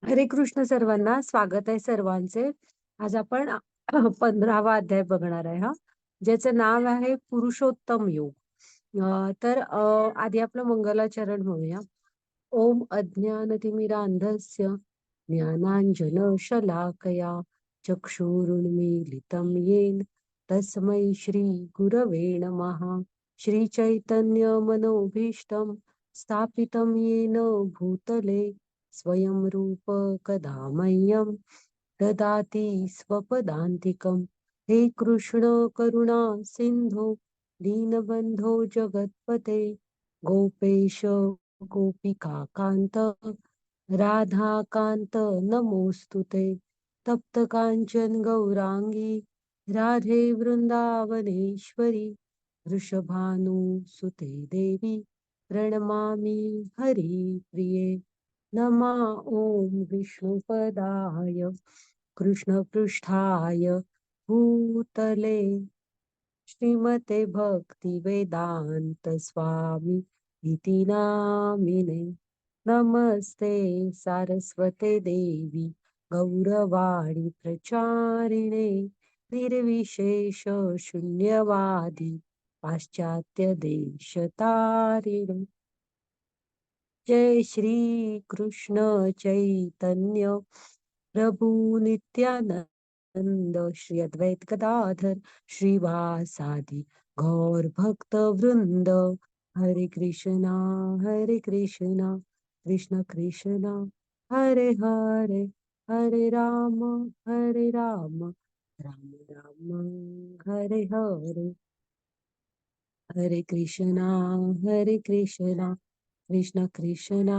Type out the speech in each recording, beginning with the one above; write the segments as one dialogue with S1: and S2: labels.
S1: हरे कृष्ण सर्वांना. स्वागत आहे सर्वांचे. आज आपण 15वा अध्याय बघणार आहे हा, ज्याचं नाव आहे पुरुषोत्तम योग. आधी आपलं मंगलाचरण म्हणूया. ओम अज्ञानतिमिरांधस्य ज्ञानांजन शलाकया चक्षुरुन्मीलितं येन तस्मै श्री गुरवे नमः. श्री चैतन्य मनोभीष्टं स्थापितं येन भूतले स्वयं रूप कदा मह्यं ददाति स्वपदान्तिकं. हे कृष्ण करुणा सिंधो दीनबंधो जगत्पते गोपेश गोपिका कांत राधाकांत नमोस्तुते. तप्त कांचन गौरांगी राधे वृंदावनेश्वरी वृषभानुसुते देवी प्रणमामि हरिप्रिये. नमः ओम विष्णुपदाय कृष्णपृष्ठाय भूतले श्रीमते भक्ति वेदांत स्वामी इति नामिने. नमस्ते सारस्वते देवी गौरवाणी प्रचारिणे निर्विशेष शून्यवादी पाश्चात्य देशतारिणे. जय श्री कृष्ण चैतन्य प्रभु नित्यानंद श्री अद्वैत गदाधर श्रीवासादि गौर भक्त वृंद. हरे कृष्णा कृष्ण कृष्णा हरे हरे, हरे राम राम राम हरे हरे. हरे कृष्णा कृष्ण कृष्णा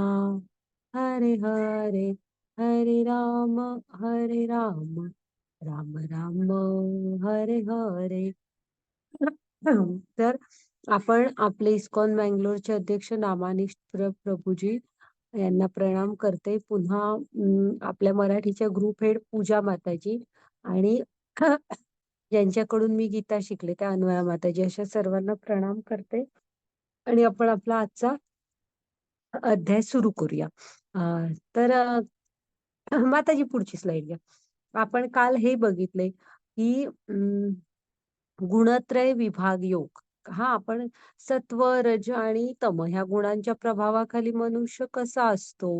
S1: हरे हरे, हरे राम राम राम हरे हरे. तर आपण आपले इस्कॉन बँगलोरचे अध्यक्ष नामानिश प्रभूजी यांना प्रणाम करते. पुन्हा आपल्या मराठीच्या ग्रुप हेड पूजा माताजी आणि ज्यांच्याकडून मी गीता शिकले त्या अन्वया माताजी, अशा सर्वांना प्रणाम करते. आणि आपण आपला आजचा अध्याय सुरू करूया. तर माताजी पुढची स्लाइड घ्या. आपण काल हे बघितले की गुणत्रय विभाग योग. हा, आपण सत्व रज आणि तम ह्या गुणांच्या प्रभावाखाली मनुष्य कसा असतो,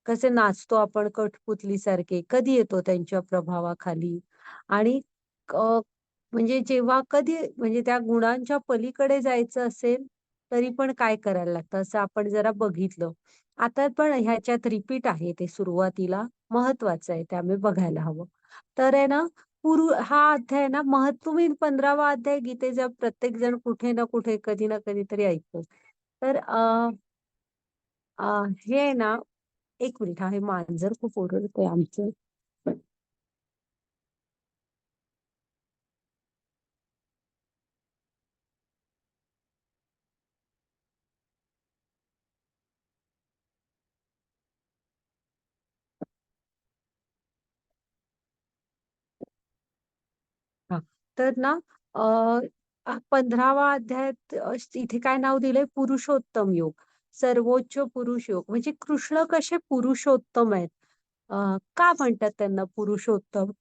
S1: कसे नाचतो आपण कठपुतली सारखे, कधी येतो त्यांच्या प्रभावाखाली. आणि म्हणजे जेव्हा कधी म्हणजे त्या गुणांच्या पलीकडे जायचं असेल तरी पण काय करायला लागतं असं आपण जरा बघितलं. आता पण ह्याच्यात रिपीट आहे, ते सुरुवातीला महत्वाचं आहे त्यामुळे बघायला हवं. तर आहे ना, हा अध्याय ना तुम्ही 15वा अध्याय गीतेचा प्रत्येक जण कुठे ना कुठे कधी ना कधीतरी ऐकतो. तर हे आहे ना, एक मिनिट, आहे मांजर खूप ओरडतंय आमचं. हा, तर ना 15वा अध्यायात इथे काय नाव दिलंय, पुरुषोत्तम योग. सर्वोच्च पुरुष योग म्हणजे कृष्ण कसे पुरुषोत्तम आहेत. का म्हणतात त्यांना पुरुषोत्तम,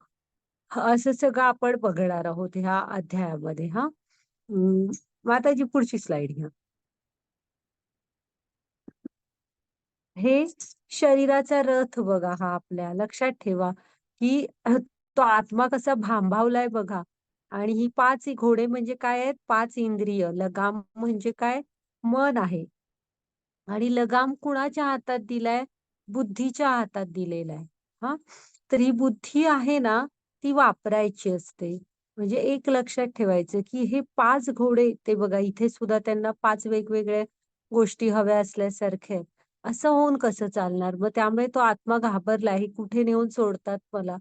S1: असं सगळं आपण बघणार आहोत ह्या अध्यायामध्ये. हा, माताजी पुढची स्लाइड घ्या. हे शरीराचा रथ बघा, हा आपल्या लक्षात ठेवा की तो आत्मा कसा भांबावलाय बघा. आणि ही 5 घोडे म्हणजे काय आहेत, 5 इंद्रिय. लगाम म्हणजे काय, मन आहे. आणि लगाम कुणाच्या हातात दिलाय, बुद्धीच्या हातात दिलेला आहे. हा, तर ही बुद्धी आहे ना, ती वापरायची असते. म्हणजे एक लक्षात ठेवायचं की हे 5 घोडे, ते बघा इथे सुद्धा त्यांना 5 वेगवेगळ्या गोष्टी हव्या असल्यासारखे. असं होऊन कसं चालणार, मग त्यामुळे तो आत्मा घाबरला, हे कुठे नेऊन सोडतात मला,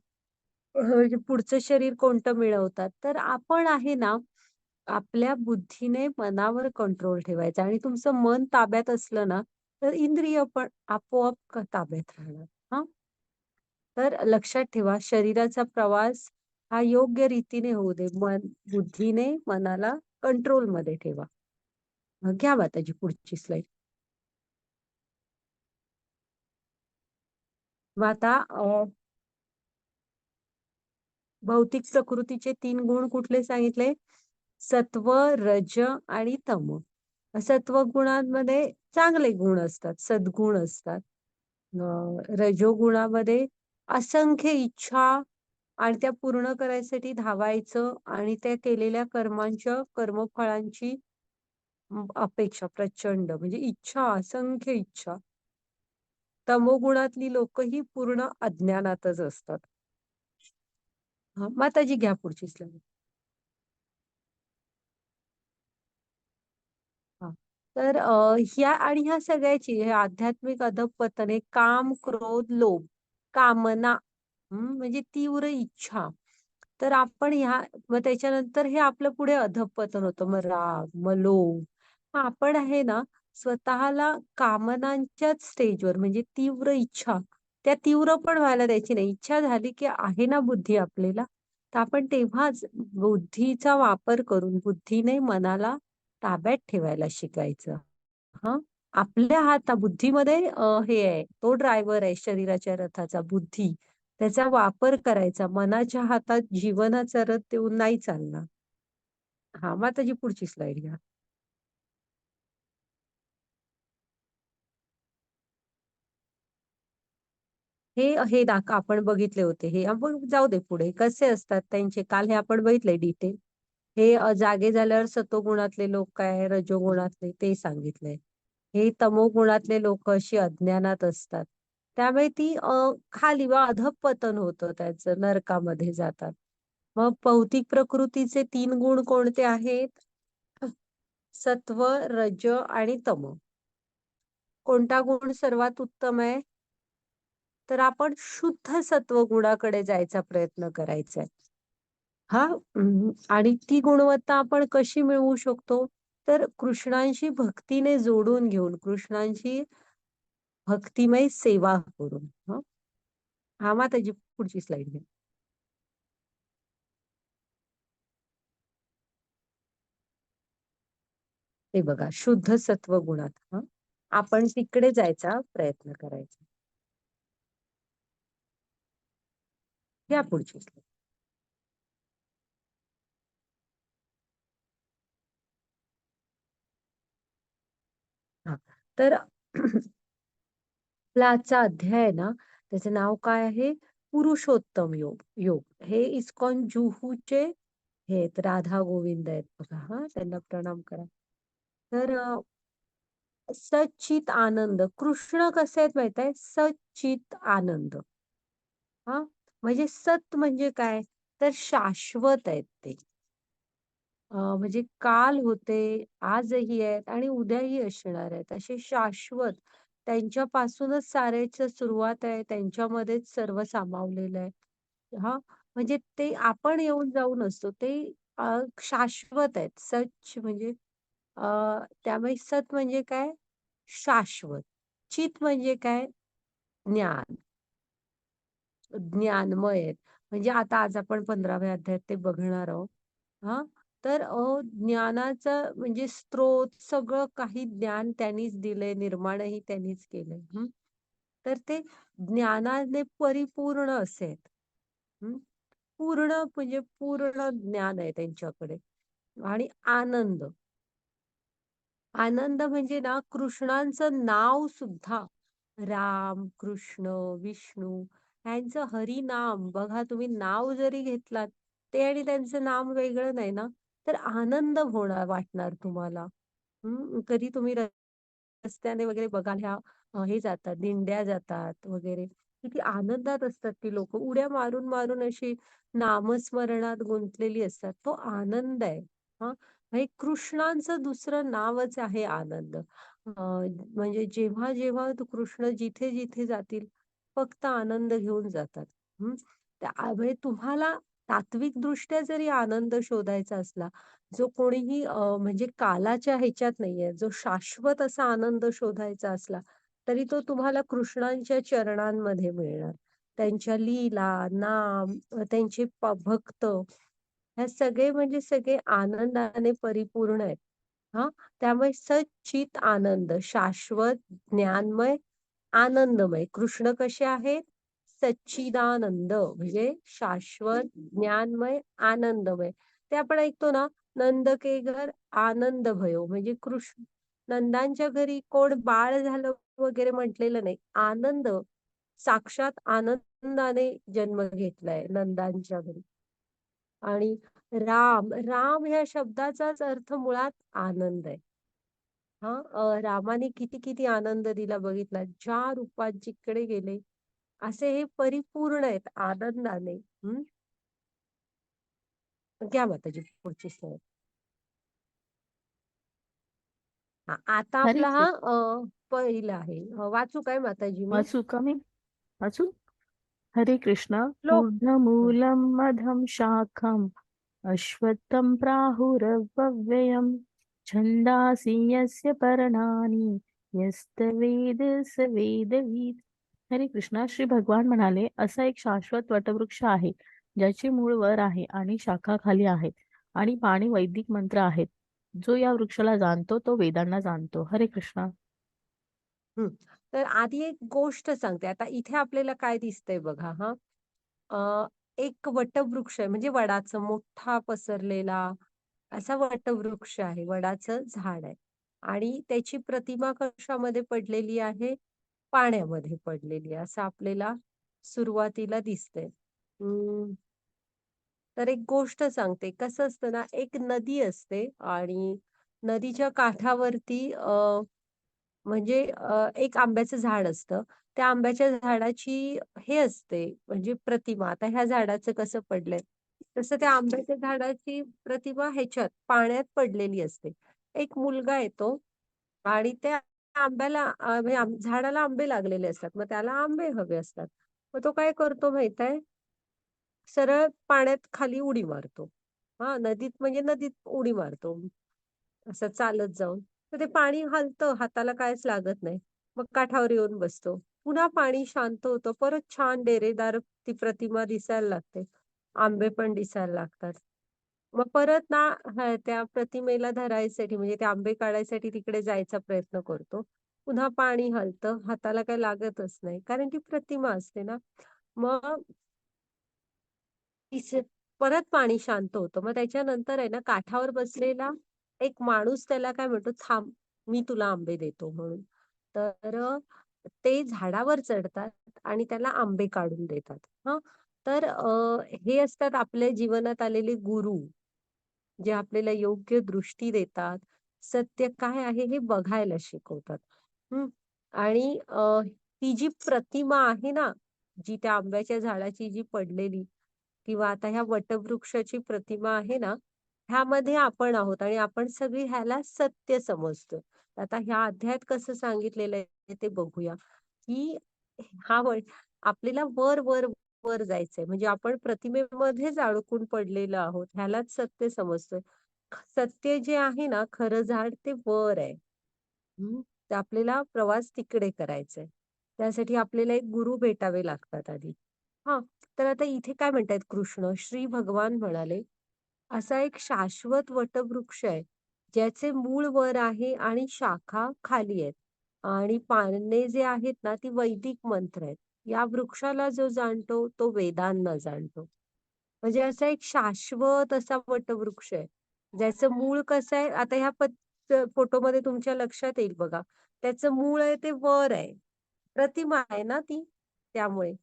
S1: म्हणजे पुढचं शरीर कोणतं मिळवतात. तर आपण आहे ना, आपल्या बुद्धीने मनावर कंट्रोल ठेवायचा. आणि तुमचं मन ताब्यात असलं ना, तर इंद्रिय पण आपोआप ताब्यात राहणार. हा, तर लक्षात ठेवा, शरीराचा प्रवास हा योग्य रीतीने होऊ दे. बुद्धीने मनाला कंट्रोल मध्ये ठेवा. घ्या माताजी पुढची स्लाइड. मग आता भौतिक प्रकृतीचे 3 गुण कुठले सांगितले? सत्व, रज आणि तम. सत्व गुणांमध्ये चांगले गुण असतात, सद्गुण असतात. रजोगुणामध्ये असंख्य इच्छा आणि त्या पूर्ण करायसाठी धावायचं आणि त्या केलेल्या कर्मांच्या कर्मफळांची अपेक्षा प्रचंड म्हणजे इच्छा, असंख्य इच्छा. तमोगुणातली लोक ही पूर्ण अज्ञानातच असतात. माताजी घ्या पुढची स्लाईड. हा. तर ह्या सगळ्याची हे आध्यात्मिक अधःपतन हे काम, क्रोध, लोभ, कामना म्हणजे तीव्र इच्छा. तर आपण मग त्याच्यानंतर हे आपलं पुढे अधःपतन होतं. मग राग, मग लोभ. मग आपण आहे ना स्वतःला कामनांच्याच स्टेजवर म्हणजे तीव्र इच्छा त्या तीव्र पण व्हायला द्यायची नाही. इच्छा झाली की आहे ना बुद्धी आपल्याला, तर आपण तेव्हाच बुद्धीचा वापर करून बुद्धीने मनाला ताब्यात ठेवायला शिकायचं. हा. आपल्या बुद्धीमध्ये हे आहे, तो ड्रायव्हर आहे शरीराच्या रथाचा बुद्धी. त्याचा वापर करायचा. मनाच्या हातात जीवनाचा रथ देऊन नाही चालणार. हा, मग त्याची पुढची स्लाइड घ्या. हे आपण बघितले होते. हे आपण जाऊ दे पुढे कसे असतात त्यांचे काल हे आपण बघितले डिटेल. हे जागे झाल्यावर सतोगुणातले लोक काय, रजोगुणातले ते सांगितलंय. हे तमोगुणातले लोक अशी अज्ञानात असतात. त्यामुळे ती खाली वा अधःपतन होतं त्याचं, नरकामध्ये जातात. मग भौतिक प्रकृतीचे 3 गुण कोणते आहेत? सत्व, रज आणि तम. कोणता गुण सर्वात उत्तम आहे? तर आपण शुद्ध सत्व गुणाकडे जायचा प्रयत्न करायचा आहे. हा. आणि ती गुणवत्ता आपण कशी मिळवू शकतो? तर कृष्णांशी भक्तीने जोडून घेऊन, कृष्णांची भक्तिमय सेवा करून. हा, मग त्याची पुढची स्लाइड घ्या. हे बघा, शुद्ध सत्व गुणात आपण तिकडे जायचा प्रयत्न करायचा. या पुढची slide. हा. तर आपला आजचा अध्याय आहे ना, त्याचं नाव काय आहे? पुरुषोत्तम योग. योग हे इस्कॉन जुहूचे हे आहेत, राधा गोविंद आहेत बघा. त्यांना प्रणाम करा. तर सच्चित आनंद कृष्ण कसे आहेत माहित आहे? सच्चित आनंद. म्हणजे सत म्हणजे काय? तर शाश्वत आहेत ते. म्हणजे काल होते, आजही आहेत आणि उद्याही असणार आहेत. असे शाश्वत. त्यांच्यापासूनच साऱ्याची सुरुवात आहे. त्यांच्यामध्येच सर्व सामावलेलं आहे. म्हणजे ते आपण येऊन जाऊन असतो. ते शाश्वत आहेत. सच म्हणजे त्यामुळे सत म्हणजे काय? शाश्वत. चित म्हणजे काय? ज्ञान. ज्ञानमय आहेत. म्हणजे आता आज आपण 15व्या अध्यायात ते बघणार आहोत. हा. तर ज्ञानाचं म्हणजे स्त्रोत सगळं काही ज्ञान त्यांनीच दिलंय, निर्माणही त्यांनीच केलंय. तर ते ज्ञानाने परिपूर्ण असे आहेत. पूर्ण म्हणजे पूर्ण ज्ञान आहे त्यांच्याकडे. आणि आनंद. आनंद म्हणजे ना कृष्णांचं नाव सुद्धा राम, कृष्ण, विष्णू यांचं हरिनाम बघा, तुम्ही नाव जरी घेतलात ते आणि त्यांचं नाम वेगळं नाही ना, तर आनंद होणार वाटणार तुम्हाला. कधी तुम्ही रस्त्याने वगैरे बघाल, हे जातात, दिंड्या जातात वगैरे, किती आनंदात असतात ती लोक, उड्या मारून मारून अशी नामस्मरणात गुंतलेली असतात. तो आनंद आहे. हे कृष्णांचं दुसरं नावच आहे आनंद. म्हणजे जेव्हा जेव्हा कृष्ण जिथे जिथे जातील फक्त आनंद घेऊन जातात. म्हणजे तुम्हाला तात्विक दृष्ट्या जरी आनंद शोधायचा असला, जो कोणीही म्हणजे कालाच्या ह्याच्यात नाहीये, जो शाश्वत असा आनंद शोधायचा असला तरी तो तुम्हाला कृष्णांच्या चरणांमध्ये मिळणार. त्यांच्या लीला, नाम, त्यांचे भक्त, हे सगळे म्हणजे सगळे आनंदाने परिपूर्ण आहेत. त्यामुळे सच्चित आनंद, शाश्वत, ज्ञानमय, आनंदमय. कृष्ण कसे आहेत? सच्चिदानंद म्हणजे शाश्वत, ज्ञानमय, आनंदमय. ते आपण ऐकतो ना, नंद के घर आनंद भयो म्हणजे कृष्ण नंदांच्या घरी कोण बाळ झालं वगैरे म्हटलेलं नाही. आनंद, साक्षात आनंदाने जन्म घेतलाय नंदांच्या घरी. आणि राम, राम ह्या शब्दाचाच अर्थ मुळात आनंद आहे. रामाने किती किती आनंद दिला बघितला. ज्या रूपात जिकडे गेले, असे हे परिपूर्ण आहेत आनंदाने. घ्या माताजी पुढची स्लाईड. आता
S2: हरे
S1: आपला
S2: कृष्ण.
S1: पहिला आहे. वाचू काय माताजी मी?
S2: वाचू का मी? वाचू. हरे कृष्ण.
S1: श्लोक.
S2: ऊर्ध्वमूलं मधं शाखम् अश्वत्थं प्राहुरव्ययम् छन्दांसि यस्य पर्णानि यस्तवेद स वेदवित्. हरे कृष्णा. श्री भगवान म्हणाले, असा एक शाश्वत वटवृक्ष आहे ज्याची मूळ वर आहे आणि शाखा खाली आहेत आणि पाणी वैदिक मंत्र आहेत. जो या वृक्षाला जाणतो तो वेदांना जाणतो. हरे कृष्णा.
S1: तर आधी एक गोष्ट सांगते. आता इथे आपल्याला काय दिसतंय बघा हा. एक वटवृक्ष आहे म्हणजे वडाचं मोठा पसरलेला असा वटवृक्ष आहे. वडाचं झाड आहे. आणि त्याची प्रतिमा कशामध्ये पडलेली आहे? पाण्यामध्ये पडलेली आहे. असं आपल्याला सुरुवातीला दिसतंय. तर एक गोष्ट सांगते. कसं असतं ना, एक नदी असते आणि नदीच्या काठावरती म्हणजे एक आंब्याचं झाड असतं. त्या आंब्याच्या झाडाची हे असते म्हणजे प्रतिमा. आता ह्या झाडाचं कसं पडलंय, तसं त्या आंब्याच्या झाडाची प्रतिमा ह्याच्यात पाण्यात पडलेली असते. एक मुलगा येतो आणि त्या आंब्याला म्हणजे झाडाला आंबे लागलेले असतात. मग त्याला आंबे हवे असतात. मग तो काय करतो माहित आहे? सरळ पाण्यात खाली उडी मारतो. नदीत म्हणजे नदीत उडी मारतो. असं चालत जाऊन. तर ते पाणी हलतं, हाताला काहीच लागत नाही. मग काठावर येऊन बसतो. पुन्हा पाणी शांत होतं. परत छान डेरेदार ती प्रतिमा दिसायला लागते. आंबे पण दिसायला लागतात. मग परत ना त्या प्रतिमेला धरायसाठी म्हणजे ते आंबे काढायसाठी तिकडे जायचा प्रयत्न करतो. पुन्हा पाणी हलतं, हाताला काही लागतच नाही. कारण ती प्रतिमा असते ना. मग परत पाणी शांत होतं. मग त्याच्यानंतर आहे ना काठावर बसलेला एक माणूस त्याला काय म्हणतो, थांब मी तुला आंबे देतो म्हणून. तर ते झाडावर चढतात आणि त्याला आंबे काढून देतात. तर हे असतात आपल्या जीवनात आलेले गुरु, जे आपल्याला योग्य दृष्टी देतात, सत्य काय आहे हे बघायला शिकवतात. आणि ती जी प्रतिमा आहे ना, जी त्या आंब्याच्या झाडाची जी पडलेली किंवा आता ह्या वटवृक्षाची प्रतिमा आहे ना, ह्यामध्ये आपण आहोत आणि आपण सगळी ह्याला सत्य समजतो. आता ह्या अध्यायात कसं सांगितलेलं आहे ते बघूया, की हा आपल्याला वर वर वर जायचंय म्हणजे आपण प्रतिमेमध्येच अडकून पडलेलो आहोत. ह्यालाच सत्य समजतोय. सत्य जे आहे ना, खरं झाड ते वर आहे. तर आपल्याला प्रवास तिकडे करायचा आहे. त्यासाठी आपल्याला एक गुरु भेटावे लागतात आधी. तर आता इथे काय म्हणतायत कृष्ण, श्री भगवान म्हणाले, असा एक शाश्वत वटवृक्ष आहे, ज्याचे मूळ वर आहे आणि शाखा खाली आहेत. आणि पाने जे आहेत ना, ती वैदिक मंत्र आहेत. या वृक्षाला जो जाणतो, तो वेदांना जाणतो. म्हणजे असा एक शाश्वत असा वटवृक्ष आहे. ज्याचं मूळ कसं आहे, आता ह्या फोटोमध्ये तुमच्या लक्षात येईल बघा. त्याचं मूळ आहे ते वर आहे. प्रतिमा आहे ना ती, त्यामुळे.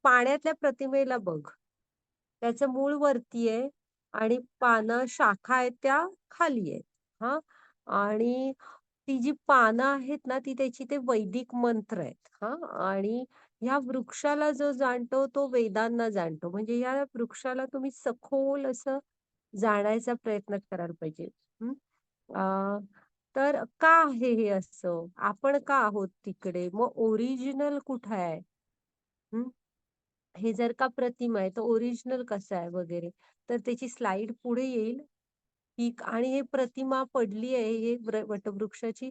S1: पाण्यातल्या प्रतिमेला बघ. त्याचं मूळ वरती आहे आणि पानं, शाखा आहेत त्या खाली आहेत. आणि ती जी पानं आहेत ना, ती त्याची ते वैदिक मंत्र आहेत. आणि ह्या वृक्षाला जो जाणतो तो वेदांना जाणतो. म्हणजे या वृक्षाला तुम्ही सखोल असं जाणायचा प्रयत्न करायला पाहिजे. तर का आहे हे असं? आपण का आहोत तिकडे? मग ओरिजिनल कुठं आहे? हे जर का प्रतिमा आहे तर ओरिजिनल कसं आहे वगैरे. तर त्याची स्लाइड पुढे येईल. ही आणि हे प्रतिमा पडली आहे हे वटवृक्षाची,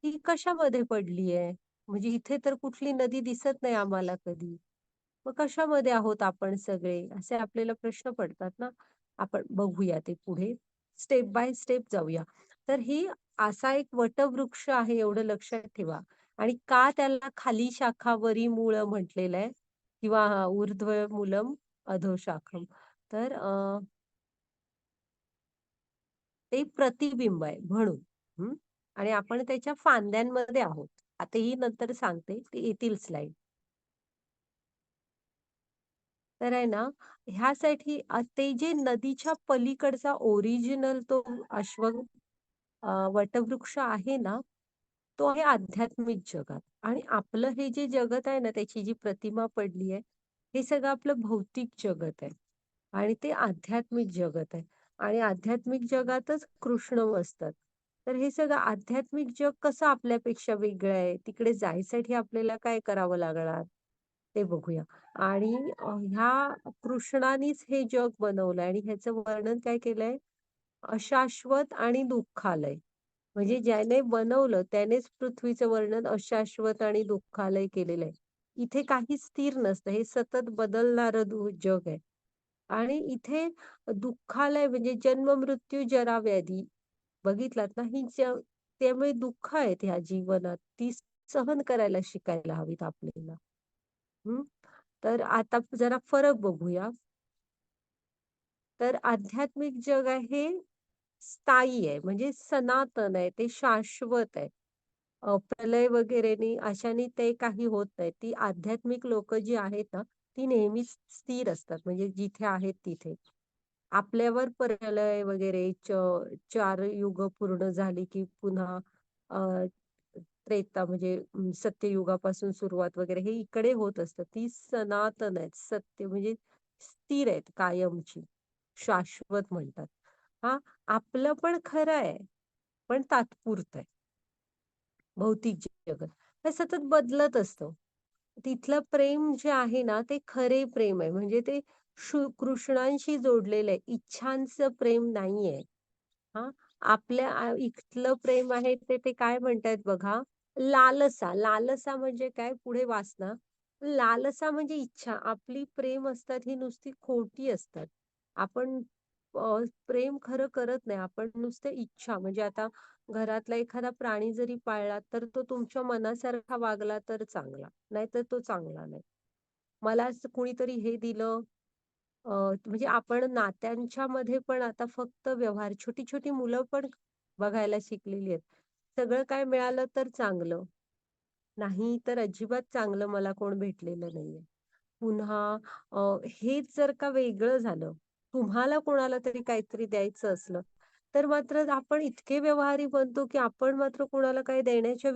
S1: ही कशामध्ये पडली आहे? म्हणजे इथे तर कुठली नदी दिसत नाही आम्हाला कधी. मग कशामध्ये आहोत आपण सगळे? असे आपल्याला प्रश्न पडतात ना. आपण बघूया ते पुढे. स्टेप बाय स्टेप जाऊया. तर ही असा एक वटवृक्ष आहे एवढं लक्षात ठेवा. आणि का त्याला खाली शाखा वरी मूळ म्हटलेलं आहे किंवा ऊर्ध्व मूलम अधो शाखम. तर ते प्रतिबिंब आहे म्हणून. हं. आणि आपण त्याच्या फांद्यांमध्ये आहोत. आता ही नंतर सांगते, ते येतील स्लाईड. तर आहे ना, ह्यासाठी ते जे नदीच्या पलीकडचा ओरिजिनल तो वटवृक्ष आहे ना, तो आहे आध्यात्मिक जगात. आणि आपलं हे जे जगत आहे ना, त्याची जी प्रतिमा पडली आहे, हे सगळं आपलं भौतिक जगत आहे. आणि ते आध्यात्मिक जगत आहे. आणि आध्यात्मिक जगातच कृष्ण वसतात. तर हे सगळं आध्यात्मिक जग कसं आपल्यापेक्षा वेगळं आहे? तिकडे जायसाठी आपल्याला काय करावं लागणार? ते बघूया. आणि ह्या कृष्णानीच हे जग बनवलंय आणि ह्याचं वर्णन काय केलंय? अशाश्वत आणि दुःखालय. म्हणजे ज्याने बनवलं त्यानेच पृथ्वीचं वर्णन अशाश्वत आणि दुःखालय केलेलं आहे. इथे काही स्थिर नसतं. हे सतत बदलणारं जग आहे. आणि इथे दुःखालय म्हणजे जन्म, मृत्यू, जरा, व्याधी बघितलात ना, त्यामुळे दुःख आहेत ह्या जीवनात. ती सहन करायला शिकायला हवीत आपल्याला. हं. तर आता जरा फरक बघूया. तर आध्यात्मिक जग आहे स्थायी आहे, म्हणजे सनातन आहे, ते शाश्वत आहे. प्रलय वगैरेनी अशाने ते काही होत नाही. ती आध्यात्मिक लोकं जी आहेत ना, ती नेहमीच स्थिर असतात, म्हणजे जिथे आहेत तिथे. आपल्यावर प्रलय वगैरे 4 युग पूर्ण झाली, की पुन्हा अ, त्रेता म्हणजे सत्ययुगापासून सुरुवात वगैरे हे इकडे होत असतं. ती सनातन आहेत. सत्य म्हणजे स्थिर आहेत कायमची. शाश्वत म्हणतात. हां, आपलं पण खरं आहे, पण तात्पुरतं आहे. भौतिक जगत. हे सतत बदलत असतं. तिथलं प्रेम जे आहे ना, ते खरे प्रेम आहे. म्हणजे ते कृष्णांशी जोडलेलं आहे. इच्छांचं प्रेम नाहीये. हां, आपल्या इथलं प्रेम आहे ते ते काय म्हणतायत बघा, लालसा. लालसा म्हणजे काय? पुढे वाचना. लालसा म्हणजे इच्छा. आपली प्रेम असतात ही नुसती खोटी असतात. आपण प्रेम खरं करत नाही. आपण नुसतं इच्छा म्हणजे आता घरातला एखादा प्राणी जरी पाळला, तर तो तुमच्या मनासारखा वागला तर चांगला, नाहीतर तो चांगला नाही. मला असं कुणीतरी हे दिलं म्हणजे आपण नात्यांच्या मध्ये पण आता फक्त व्यवहार छोटी-छोटी मुलं पण बघायला शिकलेली आहेत. सगळं काय मिळालं तर चांगलं, नाही तर अजिबात चांगलं मला कोण भेटलेलं नाहीये. पुन्हा हेच जर का वेगळं झालं, तुम्हाला कोणाला तरी काहीतरी द्यायचं असलं, तर मात्र आपण इतके व्यवहारी बनतो, की आपण मात्र कोणाला काही देण्याच्या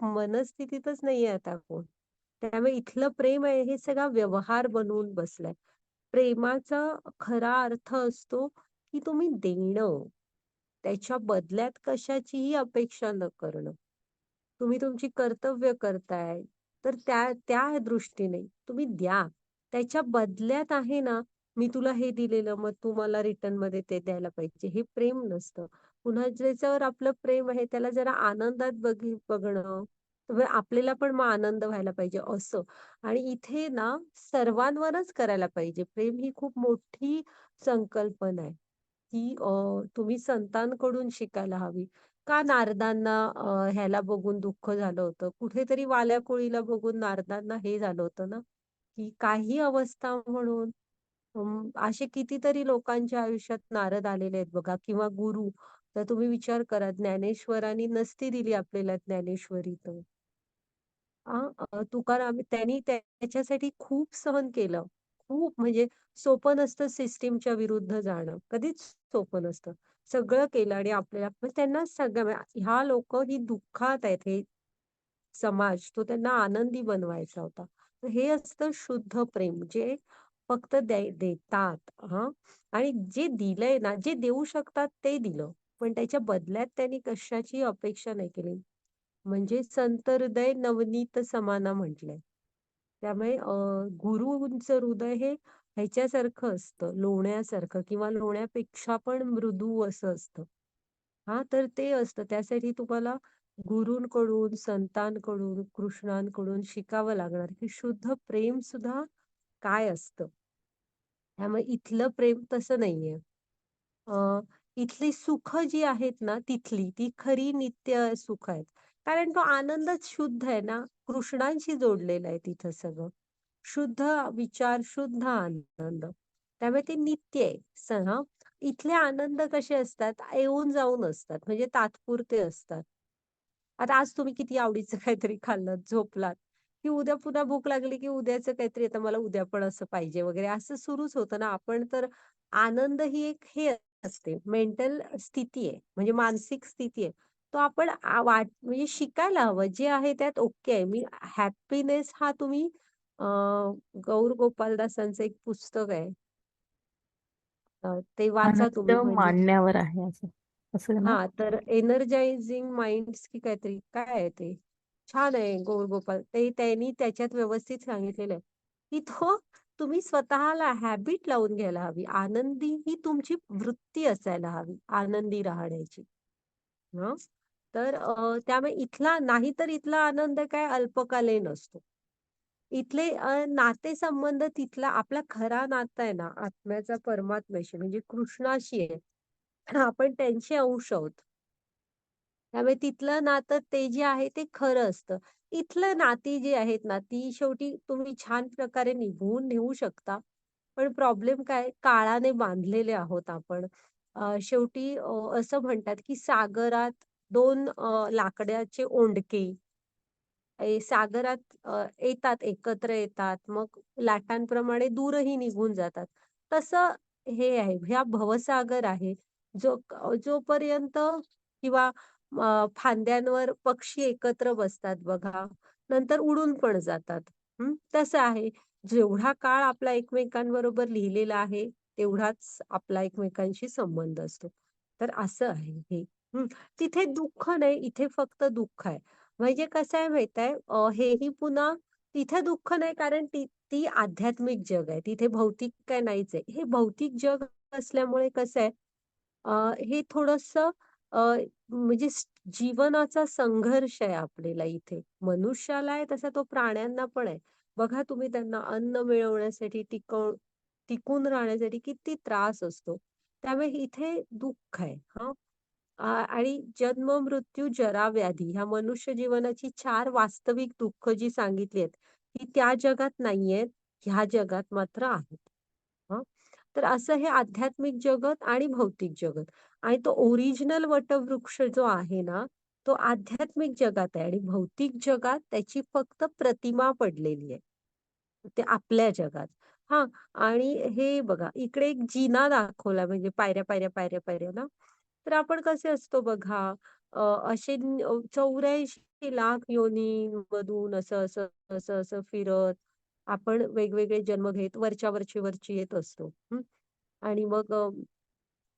S1: मनस्थितीतच नाहीये आता कोण. त्यामुळे इथलं प्रेम आहे हे सगळा व्यवहार बनवून बसलाय. प्रेमाचा खरा अर्थ असतो, की तुम्ही देणं. त्याच्या बदल्यात कशाचीही अपेक्षा न करणं. तुम्ही तुमची कर्तव्य करताय, तर त्या त्या दृष्टीने तुम्ही द्या. त्याच्या बदल्यात आहे ना, मी तुला हे दिलेलं, मग तू मला रिटर्नमध्ये ते द्यायला पाहिजे. हे प्रेम नसतं. पुन्हा ज्याच्यावर आपलं प्रेम आहे, त्याला जरा आनंदात बघणं, तर आपल्याला पण मग आनंद व्हायला पाहिजे असं. आणि इथे ना सर्वांवरच करायला पाहिजे. प्रेम ही खूप मोठी संकल्पना आहे. ती तुम्ही संतांकडून शिकायला हवी. का नारदांना ह्याला बघून दुःख झालं होतं? कुठेतरी वाल्या कोळीला बघून नारदांना हे झालं होतं ना, की काही अवस्था म्हणून असे कितीतरी लोकांच्या आयुष्यात नारद आलेले आहेत बघा किंवा गुरु. तर तुम्ही विचार करा ज्ञानेश्वरांनी नसती दिली आपल्याला ज्ञानेश्वरी तर. तुकाराम त्यांनी त्याच्यासाठी खूप सहन केलं. खूप म्हणजे सोपं नसतं सिस्टीमच्या विरुद्ध जाणं. कधीच सोपं नसतं. सगळं केलं आणि आपल्याला पण त्यांना ह्या लोकं ही दुःखात आहेत. हे समाज तो त्यांना आनंदी बनवायचा होता. तर हे असतं शुद्ध प्रेम जे फक्त देतात हां. आणि जे दिलंय ना, जे देऊ शकतात ते दिलं. पण त्याच्या बदल्यात त्यांनी कशाची अपेक्षा नाही केली. म्हणजे संत हृदय नवनीत समाना म्हटलंय. त्यामुळे गुरूंचं हृदय हे ह्याच्यासारखं असतं, लोण्यासारखं किंवा लोण्यापेक्षा पण मृदू असं असतं. हां, तर ते असतं. त्यासाठी तुम्हाला गुरूंकडून, संतांकडून, कृष्णांकडून शिकावं लागणार, की शुद्ध प्रेम सुद्धा काय असतं. त्यामुळे इथलं प्रेम तसं नाहीये. अ, इथली सुख जी आहेत ना, ती खरी नित्य सुख आहेत. कारण तो आनंदच शुद्ध आहे ना, कृष्णांशी जोडलेलं आहे तिथं सगळं. शुद्ध विचार, शुद्ध आनंद. त्यामुळे ते नित्य आहे. हां. इथले आनंद कसे असतात, येऊन जाऊन असतात, म्हणजे तात्पुरते असतात. आता आज तुम्ही किती आवडीचं काहीतरी खाल्लत, झोपलात, की उद्या पुन्हा भूक लागली, की उद्याचं काहीतरी आता मला उद्या पण असं पाहिजे वगैरे असं सुरूच होतं ना. आपण तर आनंद ही एक हे असते, मेंटल स्थिती आहे, म्हणजे मानसिक स्थिती आहे. तो आपण म्हणजे शिकायला हवं. जे आहे त्यात ओके आहे. मी हॅपीनेस हा तुम्ही अ, गौर गोपालदासांचं एक पुस्तक आहे. ते वाचा
S2: आनंद
S1: तुम्ही म्हणजे
S2: मानण्यावर आहे असं असं ना.
S1: हां, तर एनर्जायझिंग माइंड्स की काहीतरी काय आहे ते? छान आहे गौर गोपाल. ते त्यांनी त्याच्यात व्यवस्थित सांगितलेलं आहे, की तो तुम्ही स्वतःला हॅबिट लावून घ्यायला हवी. आनंदी ही तुमची वृत्ती असायला हवी, आनंदी राहण्याची. हं. तर त्यामुळे नाहीतर इथला आनंद काय अल्पकालीन असतो. इथले नातेसंबंध तिथला आपला खरा नातं आहे ना, आत्म्याचा परमात्म्याशी म्हणजे कृष्णाशी आहे. आपण त्यांचे अंश आहोत. त्यामुळे तिथलं नातं ते जे आहे ते खरं असतं. इथलं नाती जी आहेत ना, ती शेवटी तुम्ही छान प्रकारे निभवून नेऊ शकता. पण प्रॉब्लेम काय काळाने बांधलेले आहोत आपण. शेवटी असं म्हणतात, की सागरात 2 लाकडाचे ओंडके सागरात येतात, एकत्र येतात. मग लाटांप्रमाणे दूरही निघून जातात. तसं हे आहे, ह्या भवसागर आहे. जोपर्यंत किंवा फांद्यांवर पक्षी एकत्र बसतात बघा, नंतर उडून पण जातात. तसं आहे. जेवढा काळ आपला एकमेकांबरोबर लिहिलेला आहे, तेवढाच आपला एकमेकांशी संबंध असतो. तर असं आहे हे. हं. तिथे दुःख नाही, इथे फक्त दुःख आहे. म्हणजे कसं आहे माहीत आहे, हेही पुन्हा तिथे दुःख नाही कारण ती ती आध्यात्मिक जग आहे. तिथे भौतिक काही नाहीच आहे. हे भौतिक जग असल्यामुळे कसं आहे, हे थोडंसं अ, म्हणजे जीवनाचा संघर्ष आहे आपल्याला इथे. मनुष्याला आहे तसा तो प्राण्यांना पण आहे. बघा तुम्ही त्यांना अन्न मिळवण्यासाठी टिकून राहण्यासाठी किती त्रास असतो. त्यामुळे इथे दुःख आहे. हां. आणि जन्म, मृत्यू, जरा, व्याधी ह्या मनुष्य जीवनाची 4 वास्तविक दुःख जी सांगितली आहेत, ती त्या जगात नाहीयेत, ह्या जगात मात्र आहेत. हं. तर असं हे आध्यात्मिक जगत आणि भौतिक जगत आणि तो ओरिजिनल वटवृक्ष जो आहे ना, तो आध्यात्मिक जगात आहे आणि भौतिक जगात त्याची फक्त प्रतिमा पडलेली आहे. ते आपल्या जगात. हां. आणि हे बघा इकडे एक जिना दाखवला म्हणजे पायऱ्या, पायऱ्या, पायऱ्या, पायऱ्या ना. तर आपण कसे असतो बघा अ, असे 84 लाख योनींमधून असं, असं, असं, असं फिरत आपण वेगवेगळे जन्म घेत वरची येत असतो. आणि मग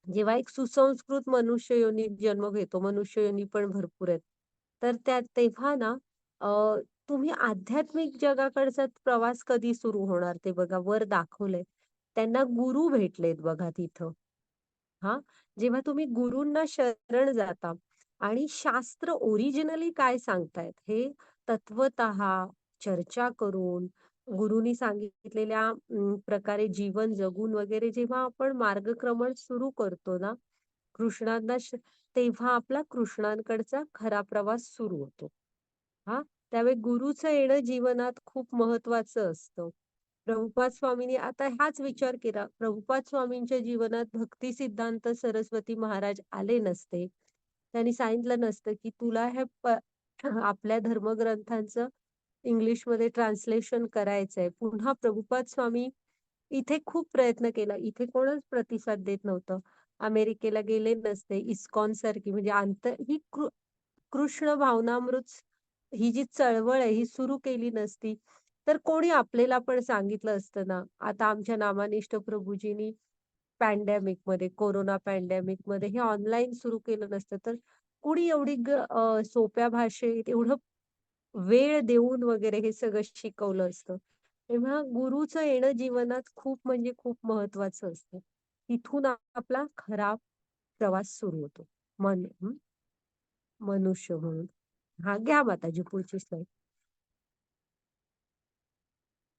S1: जेव्हा एक सुसंस्कृत मनुष्य योनीत जन्म घेतो, मनुष्य योनी पण भरपूर आहेत. तर तेव्हा ना अ, तुम्ही आध्यात्मिक जगाकडचा प्रवास कधी सुरू होणार ते बघा वर दाखवलंय. त्यांना गुरु भेटलेत बघा तिथं. हां, जेव्हा तुम्ही गुरूंना शरण जाता आणि शास्त्र ओरिजिनली काय सांगतायत हे तत्वतः चर्चा करून, गुरूंनी सांगितलेल्या प्रकारे जीवन जगून वगैरे जेव्हा आपण मार्गक्रमण सुरू करतो ना, कृष्णांना तेव्हा आपला कृष्णांकडचा खरा प्रवास सुरू होतो. हां, त्यावेळी गुरुचं येणं जीवनात खूप महत्वाचं असतं. प्रभुपाद स्वामींनी आता हाच विचार केला. प्रभुपाद स्वामींच्या जीवनात भक्ती सिद्धांत सरस्वती महाराज आले नसते. त्यांनी सांगितलं नसतं, की तुला हे आपल्या धर्मग्रंथांचं इंग्लिशमध्ये ट्रान्सलेशन करायचंय. पुन्हा प्रभुपाद स्वामी इथे खूप प्रयत्न केला. इथे कोणच प्रतिसाद देत नव्हतं. अमेरिकेला गेले नसते. इस्कॉन सारखी म्हणजे ही कृष्ण भावनामृत ही जी चळवळ आहे ही सुरू केली नसती, तर कोणी आपल्याला पण सांगितलं असतं ना. आता आमच्या नामानिष्ठ प्रभूजींनी पॅन्डेमिकमध्ये, कोरोना पॅन्डेमिकमध्ये हे ऑनलाईन सुरू केलं नसतं, तर कुणी एवढी सोप्या भाषेत एवढं वेळ देऊन वगैरे हे सगळं शिकवलं असतं. तेव्हा गुरुचं येणं जीवनात खूप म्हणजे खूप महत्वाचं असतं. तिथून आपला खरा प्रवास सुरू होतो. मनुष्य म्हणून. हां, घ्या माताजी पुढची स्लाईड.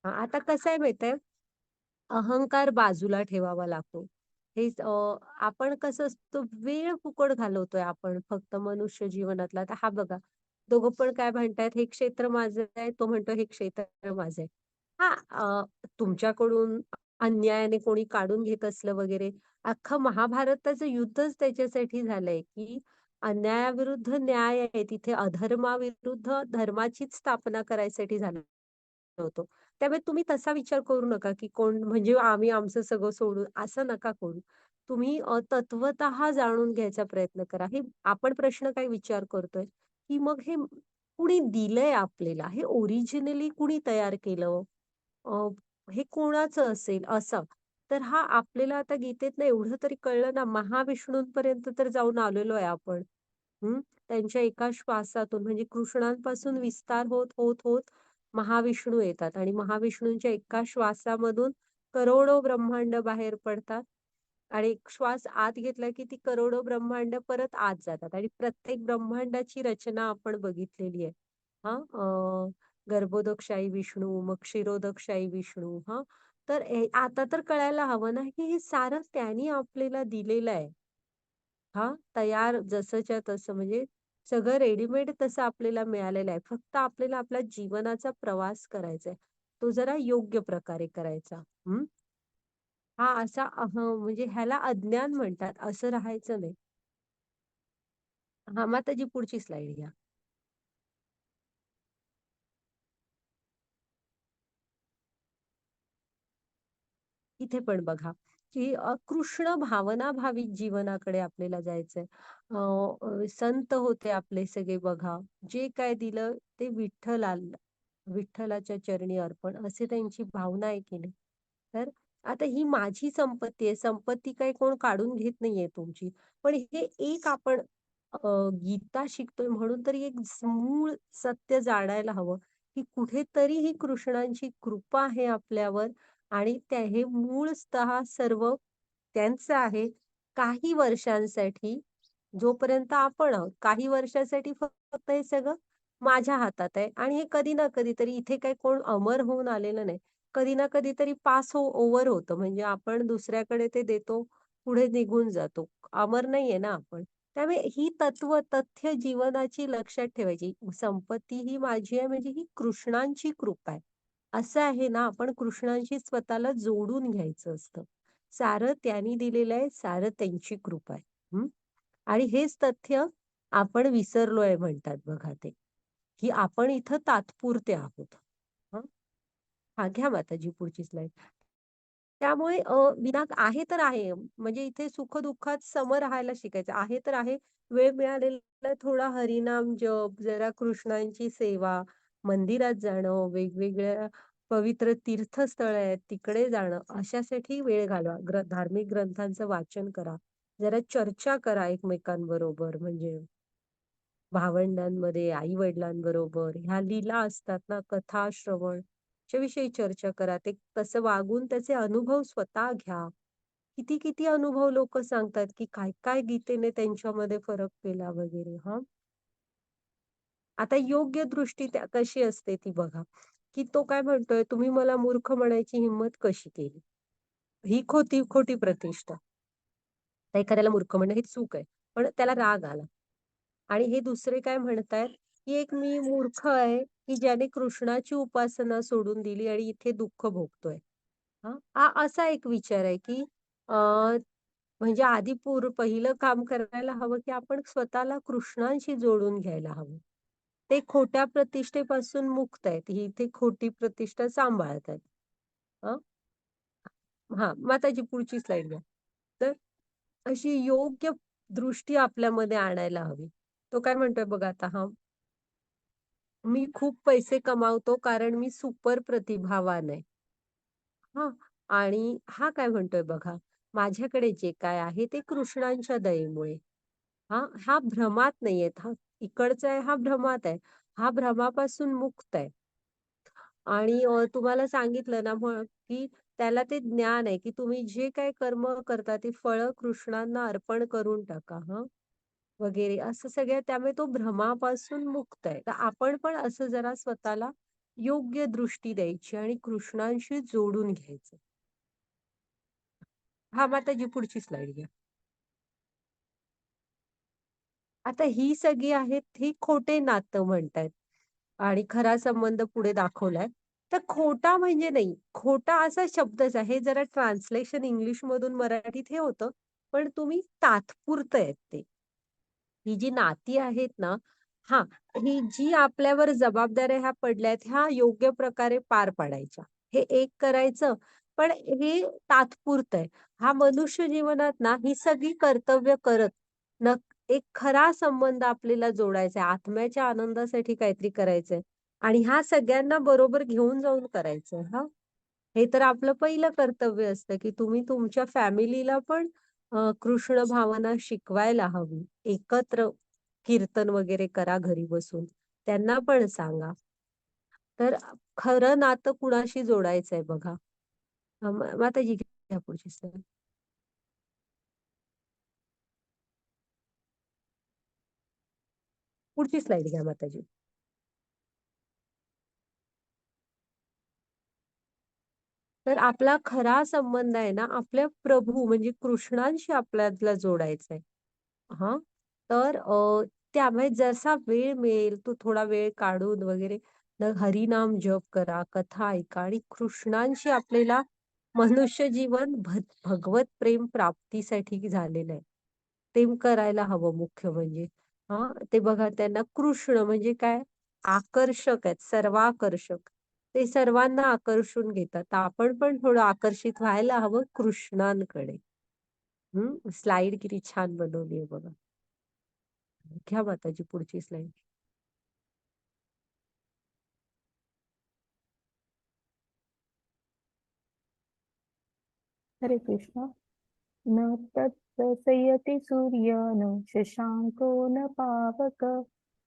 S1: हां, आता कसं आहे माहिती आहे, अहंकार बाजूला ठेवावा लागतो. आपण कसं असतो वेळ फुकट घालवतोय आपण फक्त मनुष्य जीवनातला. आता हा बघा, दोघं पण काय म्हणतायत, "हे क्षेत्र माझं आहे." तो म्हणतो, "हे क्षेत्र माझं आहे." हां, तुमच्याकडून अन्यायाने कोणी काढून घेत असलं वगैरे, अख्खं महाभारताचं युद्धच त्याच्यासाठी झालंय, की अन्यायाविरुद्ध न्याय आहे. तिथे अधर्माविरुद्ध धर्माचीच स्थापना करायसाठी झालं होतं. त्यामुळे तुम्ही तसा विचार करू नका, की कोण म्हणजे आम्ही आमचं सगळं सोडून असं नका करू. तुम्ही तत्वतः जाणून घ्यायचा प्रयत्न करा. हे आपण प्रश्न काय विचार करतोय, की मग हे कुणी दिलंय आपल्याला? हे ओरिजिनली कुणी तयार केलं? अ, हे कोणाचं असेल असं. तर हा आपल्याला आता गीतेतनं एवढं तरी कळलं ना, महाविष्णूंपर्यंत तर जाऊन आलेलो आहे आपण. हं. त्यांच्या एका श्वासातून म्हणजे कृष्णांपासून विस्तार होत, होत, होत महाविष्णू येतात आणि महाविष्णूंच्या एका श्वासामधून करोडो ब्रह्मांड बाहेर पडतात आणि एक श्वास आत घेतला की ती करोडो ब्रह्मांड परत आत जातात आणि प्रत्येक ब्रह्मांडाची रचना आपण बघितलेली आहे. हां, गर्भोदकशाही विष्णू, मग क्षीरोदकशाही विष्णू हां. तर आता तर कळायला हवं ना, की हे सारं त्यांनी आपल्याला दिलेलं आहे. हां, तयार जसंच्या तसं म्हणजे सगळं रेडीमेड तसं आपल्याला मिळालेलं आहे. फक्त आपल्याला आपल्या जीवनाचा प्रवास करायचा आहे. तो जरा योग्य प्रकारे करायचा. हं. हा असा म्हणजे ह्याला अज्ञान म्हणतात. असं राहायचं नाही. हां, मग आता जी पुढची स्लाईड घ्या. इथे पण बघा, की कृष्ण भावनाभावित जीवनाकडे आपल्याला जायचंय. संत होते आपले सगळे बघा. जे काय दिलं ते विठ्ठलाच्या चरणी अर्पण असे त्यांची भावना आहे की नाही. तर आता ही माझी संपत्ती आहे. संपत्ती काही कोण काढून घेत नाहीये तुमची. पण हे एक आपण गीता शिकतोय म्हणून तरी एक मूळ सत्य जाणायला हवं, की कुठेतरी ही कृष्णांची कृपा आहे आपल्यावर आणि हे मूळतः सर्व त्यांचं आहे. काही वर्षांसाठी जोपर्यंत आपण आहोत, काही वर्षासाठी फक्त हे सगळं माझ्या हातात आहे आणि हे कधी ना कधीतरी इथे काही कोण अमर होऊन आलेलं नाही. कधी ना कधीतरी पास ओव्हर होतं. म्हणजे आपण दुसऱ्याकडे ते देतो, पुढे निघून जातो. अमर नाहीये ना आपण. त्यामुळे ही तथ्य जीवनाची लक्षात ठेवायची. संपत्ती ही माझी आहे म्हणजे ही कृष्णांची कृपा आहे. असं आहे ना, आपण कृष्णांशी स्वतःला जोडून घ्यायचं असतं. सारं त्यांनी दिलेलं आहे, सारं त्यांची कृपा आहे. हं. आणि हेच तथ्य आपण विसरलोय म्हणतात बघा ते, की आपण इथं तात्पुरते आहोत. हं. हां, घ्या माताजी पुढची स्लाईड. त्यामुळे आहे तर आहे. म्हणजे इथे सुख-दुःखात सम राहायला शिकायचं. आहे तर आहे. वेळ मिळालेला थोडा हरिनाम जप, जरा कृष्णांची सेवा, मंदिरात जाणं, वेगवेगळ्या पवित्र तीर्थस्थळं आहेत तिकडे जाणं, अशासाठी वेळ घालवा. धार्मिक ग्रंथांचं वाचन करा. जरा चर्चा करा एकमेकांबरोबर म्हणजे भावंडांमध्ये, आई-वडिलांबरोबर ह्या लीला असतात ना, कथा श्रवण च्याविषयी चर्चा करा. ते तसं वागून त्याचे अनुभव स्वतः घ्या. किती-किती अनुभव लोकं सांगतात, की काय-काय गीतेने त्यांच्यामध्ये फरक केला वगैरे हां. आता योग्य दृष्टी त्या कशी असते ती बघा, की तो काय म्हणतोय, "तुम्ही मला मूर्ख म्हणायची हिंमत कशी केली?" ही खोटी प्रतिष्ठा. तर एखाद्याला मूर्ख म्हणणं ही चूक आहे. पण त्याला राग आला. आणि हे दुसरे काय म्हणतायत, की एक मी मूर्ख आहे, की ज्याने कृष्णाची उपासना सोडून दिली आणि इथे दुःख भोगतोय. हां, हा असा एक विचार आहे, की अ, म्हणजे आधी पहिलं काम करायला हवं, की आपण स्वतःला कृष्णांशी जोडून घ्यायला हवं. ते खोट्या प्रतिष्ठेपासून मुक्त आहेत. ही इथे खोटी प्रतिष्ठा सांभाळतायत. हं. हां, मग आता जी पुढची स्लाईड घ्या. तर अशी योग्य दृष्टी आपल्यामध्ये आणायला हवी. तो काय म्हणतोय बघा आता हां, मी खूप पैसे कमावतो कारण मी सुपर प्रतिभावान आहे. हां. आणि हा काय म्हणतोय बघा, माझ्याकडे जे काय आहे ते कृष्णांच्या दयेमुळे. हां, हा भ्रमात नाहीयेत हां. इकडचा आहे हा भ्रमात आहे. हा भ्रमापासून मुक्त आहे. आणि तुम्हाला सांगितलं ना की त्याला ते ज्ञान आहे, की तुम्ही जे काही कर्म करता ती फळं कृष्णांना अर्पण करून टाका हं, वगैरे असं सगळं त्यामुळे तो भ्रमापासून मुक्त आहे. तर आपण पण असं जरा स्वतःला योग्य दृष्टी द्यायची आणि कृष्णांशी जोडून घ्यायचं. हां, मग आता जी पुढची स्लाईड घ्या. आता ही सगळी आहेत ही खोटे नातं म्हणतायत आणि खरा संबंध पुढे दाखवलाय. तर खोटा म्हणजे नाही, खोटा असा शब्दच आहे. हे जरा ट्रान्सलेशन इंग्लिश मधून मराठीत हे होतं, पण तुम्ही तात्पुरतं आहेत ते. ही जी नाती आहेत ना हां, ही जी आपल्यावर जबाबदाऱ्या ह्या पडल्यात, ह्या योग्य प्रकारे पार पाडायच्या. हे एक करायचं, पण हे तात्पुरतं आहे. हा मनुष्य जीवनात ना ही सगळी कर्तव्य करत न एक खरा संबंध आपल्याला जोडायचा आहे. आत्म्याच्या आनंदासाठी काहीतरी करायचंय आणि ह्या सगळ्यांना बरोबर घेऊन जाऊन करायचंय हां. हे तर आपलं पहिलं कर्तव्य असतं, की तुम्ही तुमच्या फॅमिलीला पण कृष्ण भावना शिकवायला हवी. एकत्र कीर्तन वगैरे करा घरी बसून. त्यांना पण सांगा. तर खरं नातं कुणाशी जोडायचंय बघा. माताजी घ्या पुढची स्लाईड. पुढची स्लाईड घ्या माताजी. तर आपला खरा संबंध आहे ना, आपल्या प्रभू म्हणजे कृष्णांशी आपल्याला जोडायचा आहे. हां. तर त्यामुळे जसा वेळ मिळेल, तो थोडा वेळ काढून वगैरे हरिनाम जप करा, कथा ऐका आणि कृष्णांशी आपल्याला मनुष्य जीवन भगवत प्रेम प्राप्तीसाठी झालेलं आहे. ते करायला हवं मुख्य म्हणजे. हां, ते बघा त्यांना कृष्ण म्हणजे काय? आकर्षक आहेत, सर्वाकर्षक. ते सर्वांना आकर्षून घेतात. तर आपण पण थोडं आकर्षित व्हायला हवं कृष्णांकडे. स्लाईड किती छान बनवली आहे बघा. घ्या माताजी पुढची स्लाईड.
S2: हरे कृष्ण. न तत्प्रसयति सूर्य न शशांको न पावक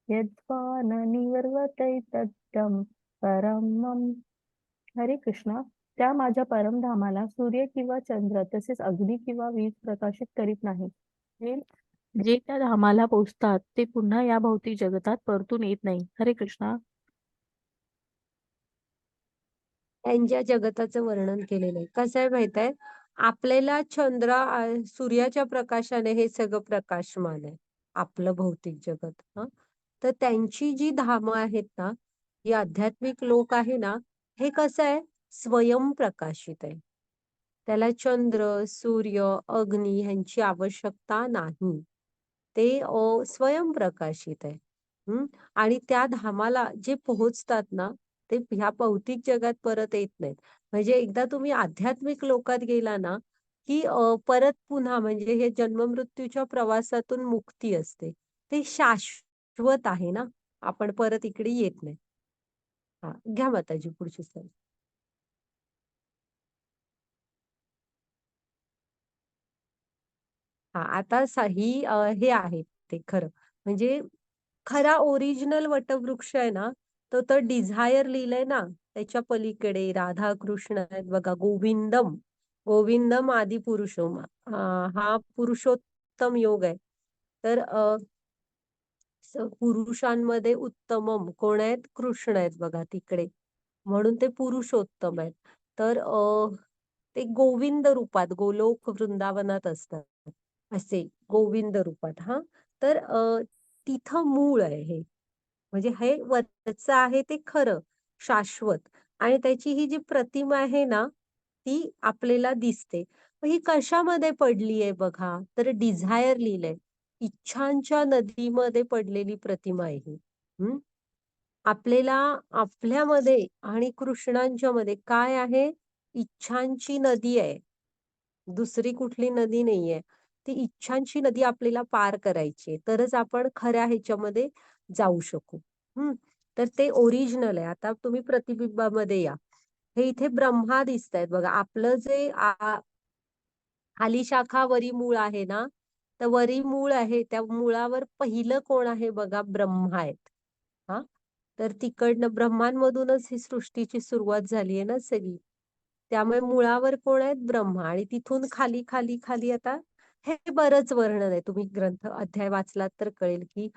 S2: यद्वा न निवर्तते तत्तं परमं. हरे कृष्ण. त्या माझ्या परमधामाला सूर्य किंवा चंद्र तसेच अग्नी किंवा वीज प्रकाशित करीत नाही. हे जे त्या धामाला पोचतात ते पुन्हा या भौतिक जगतात परतून येत नाही. हरे कृष्णा.
S1: त्यांच्या जगताचं वर्णन केलेलं आहे. कसं आहे माहित आहे? आपल्याला सूर्याच्या प्रकाशाने हे सगळं प्रकाशमान आहे. आपलं भौतिक जगत. हं. तर त्यांची जी धामं आहेत ना, ही आध्यात्मिक लोक आहे ना, हे कसं आहे? स्वयंप्रकाशित आहे. त्याला चंद्र, सूर्य, अग्नी ह्यांची आवश्यकता नाही. ते स्वयंप्रकाशित आहे. आणि त्या धामाला जे पोहोचतात ना, ते ह्या भौतिक जगात परत येत नाहीत. म्हणजे एकदा तुम्ही आध्यात्मिक लोकात गेला ना, की परत पुन्हा म्हणजे हे जन्म-मृत्यूच्या प्रवासातून मुक्ती असते. ते शाश्वत आहे ना, आपण परत इकडे येत नाही. हां, घ्या माताजी पुढची स्लाईड. हां, आता हे आहे ते खरं. म्हणजे खरा ओरिजिनल वटवृक्ष आहे ना, तो तर डिझायर लिहिलंय ना, त्याच्या पलीकडे राधा कृष्ण आहेत बघा, गोविंदम. गोविंदम आदी पुरुषोम. हा पुरुषोत्तम योग आहे. तर पुरुषांमध्ये उत्तमम कोण आहेत? कृष्ण आहेत बघा तिकडे. म्हणून ते पुरुषोत्तम आहेत. तर ते गोविंद रूपात गोलोक वृंदावनात असतात. असे गोविंद रूपात हां. तर तिथं मूळ आहे हे. म्हणजे हे वरचं आहे ते खरं, शाश्वत आणि त्याची ही जी प्रतिमा आहे ना, ती आपल्याला दिसते. मग ही कशामध्ये पडली आहे बघा, तर डिझायर लिहिलंय. इच्छांच्या नदीमध्ये पडलेली प्रतिमा आहे ही. हं. आपल्याला आपल्यामध्ये आणि कृष्णांच्या मध्ये काय आहे? इच्छांची नदी आहे. दुसरी कुठली नदी नाहीये. ती इच्छांची नदी आपल्याला पार करायची आहे. तरच आपण खऱ्या ह्याच्यामध्ये जाऊ शकू. हं. तर ते ओरिजिनल आहे. आता तुम्ही प्रतिबिंबामध्ये या. हे इथे ब्रह्मा दिसतायत बघा. आपलं जे खाली शाखा वरी मूळ आहे ना, तर वरी मूळ आहे त्या मुळावर पहिलं कोण आहे बघा ब्रह्मा आहेत. हां. तर तिकडनं ब्रह्मांमधूनच ही सृष्टीची सुरुवात झाली आहे ना सगळी. त्यामुळे मुळावर कोण आहेत ब्रह्मा आणि तिथून खाली, खाली, खाली आता हे बरंच वर्णन आहे. तुम्ही ग्रंथ अध्याय वाचलात तर कळेल की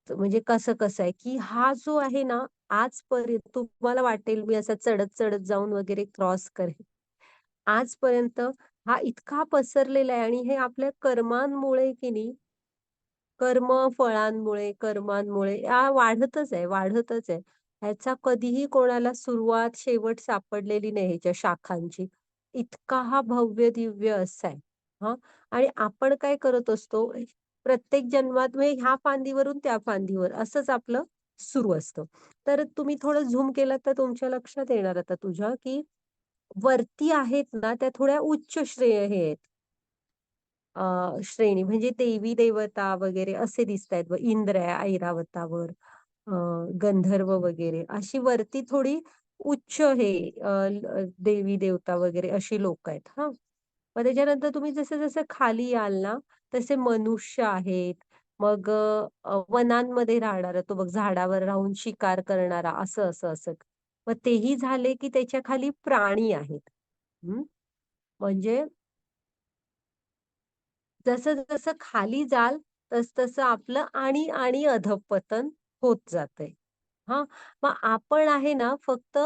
S1: म्हणजे कसं-कसं आहे, की हा जो आहे ना, आजपर्यंत तुम्हाला वाटेल मी असा चढत-चढत जाऊन वगैरे क्रॉस करेन. आजपर्यंत हा इतका पसरलेला आहे आणि हे आपल्या कर्मांमुळे की नाही फळांमुळे, कर्मांमुळे वाढतच आहे, वाढतच आहे. ह्याचा कधीही कोणाला सुरुवात, शेवट सापडलेली नाही ह्याच्या शाखांची. इतका हा भव्य-दिव्य असा आहे. हां. आणि आपण काय करत असतो, प्रत्येक जन्मात म्हणजे ह्या फांदीवरून त्या फांदीवर असंच आपलं सुरू असतं. तर तुम्ही थोडं झूम केलं तर तुमच्या लक्षात येणार आता तुझ्या, की वरती आहेत ना, त्या थोड्या उच्च श्रेय हे आहेत. श्रेणी म्हणजे देवी-देवता वगैरे असे दिसतायत बघ. इंद्र आहे ऐरावतावर, अ, गंधर्व वगैरे अशी वरती थोडी उच्च हे देवी-देवता वगैरे अशी लोकं आहेत हां. मग त्याच्यानंतर तुम्ही जसं-जसं खाली याल ना, तसे मनुष्य आहेत. मग वनांमध्ये राहणारा तो बघ झाडावर राहून शिकार करणारा असं. मग तेही झाले की त्याच्या खाली प्राणी आहेत. हं. म्हणजे जसं-जसं खाली जाल, तसं-तसं आपलं आणि अधःपतन होत जातंय. हां. मग आपण आहे ना, फक्त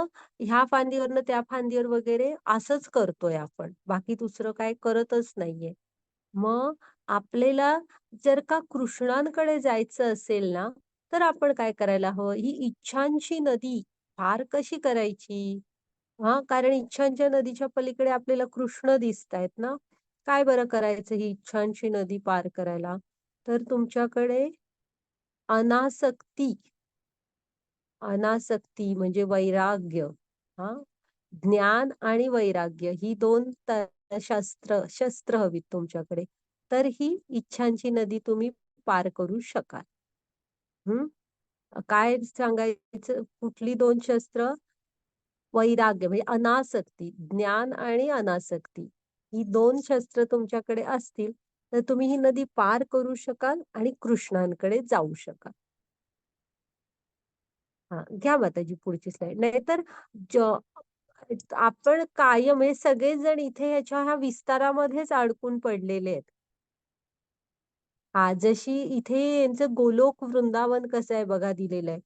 S1: ह्या फांदीवरनं त्या फांदीवर वगैरे असंच करतोय आपण. बाकी दुसरं काही करतच नाहीये. मग आपल्याला जर का कृष्णांकडे जायचं असेल ना, तर आपण काय करायला हवं? ही इच्छांची नदी पार कशी करायची? हां, कारण इच्छांच्या नदीच्या पलीकडे आपल्याला कृष्ण दिसतायत ना. काय बरं करायचं ही इच्छांची नदी पार करायला? तर तुमच्याकडे अनासक्ती, अनासक्ती म्हणजे वैराग्य, हां. ज्ञान आणि वैराग्य ही 2 शस्त्र हवीत तुमच्याकडे. तर ही इच्छांची नदी तुम्ही पार करू शकाल. हं. काय सांगायचं? कुठली 2 शस्त्र? वैराग्य म्हणजे अनासक्ती, ज्ञान आणि अनासक्ती. ही 2 शस्त्र तुमच्याकडे असतील, तर तुम्ही ही नदी पार करू शकाल आणि कृष्णांकडे जाऊ शकाल. हां, घ्या माताजी पुढची स्लाईड. नाहीतर ज आपण कायम हे सगळेजण इथे ह्या विस्तारामध्येच अडकून पडलेले आहेत. हां, जशी इथे यांचं गोलोक वृंदावन कसं आहे बघा दिलेलं आहे.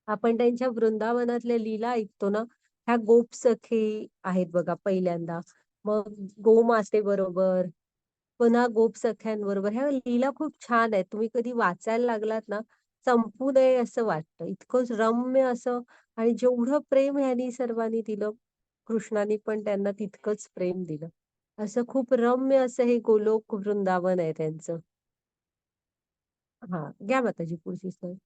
S1: आपण त्यांच्या वृंदावनातल्या लीला ऐकतो ना, ह्या गोपसखे आहेत बघा पहिल्यांदा. मग गोमातेबरोबर, पुन्हा गोपसख्यांबरोबर ह्या लीला खूप छान आहेत. तुम्ही कधी वाचायला लागलात ना, संपू नये असं वाटतं. इतकं रम्य असं आणि जेवढं प्रेम ह्यांनी सर्वांनी दिलं, कृष्णाने पण त्यांना तितकंच प्रेम दिलं. असं खूप रम्य असं हे गोलोक वृंदावन आहे त्यांचं. हां, घ्या माताजी पुढची स्लाईड.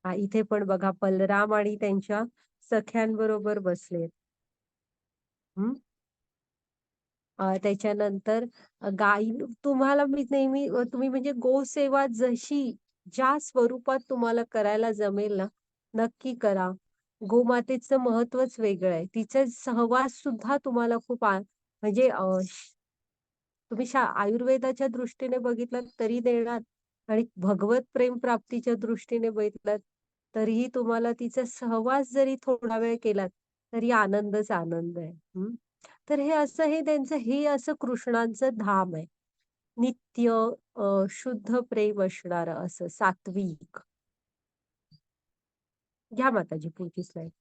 S1: हां, इथे पण बघा बलराम आणि त्यांच्या सख्यांबरोबर बसलेत. हं. त्याच्यानंतर गायी तुम्हाला मी नेहमी तुम्ही म्हणजे गोसेवा ज्या स्वरूपात तुम्हाला करायला जमेल ना, नक्की करा. गोमातेचं महत्त्वच वेगळं आहे. तिचा सहवास सुद्धा तुम्हाला खूप म्हणजे तुम्ही आयुर्वेदाच्या दृष्टीने बघितलात तरी देणार आणि भगवत प्रेम प्राप्तीच्या दृष्टीने बघितलात तरीही तुम्हाला तिचा सहवास जरी थोडा वेळ केलात, तरी आनंदच आनंद आहे. हं. तर हे त्यांचं हे असं कृष्णांचं धाम आहे. नित्य शुद्ध प्रेम असणारं असं सात्विक. घ्या माताजी पुढची स्लाईड.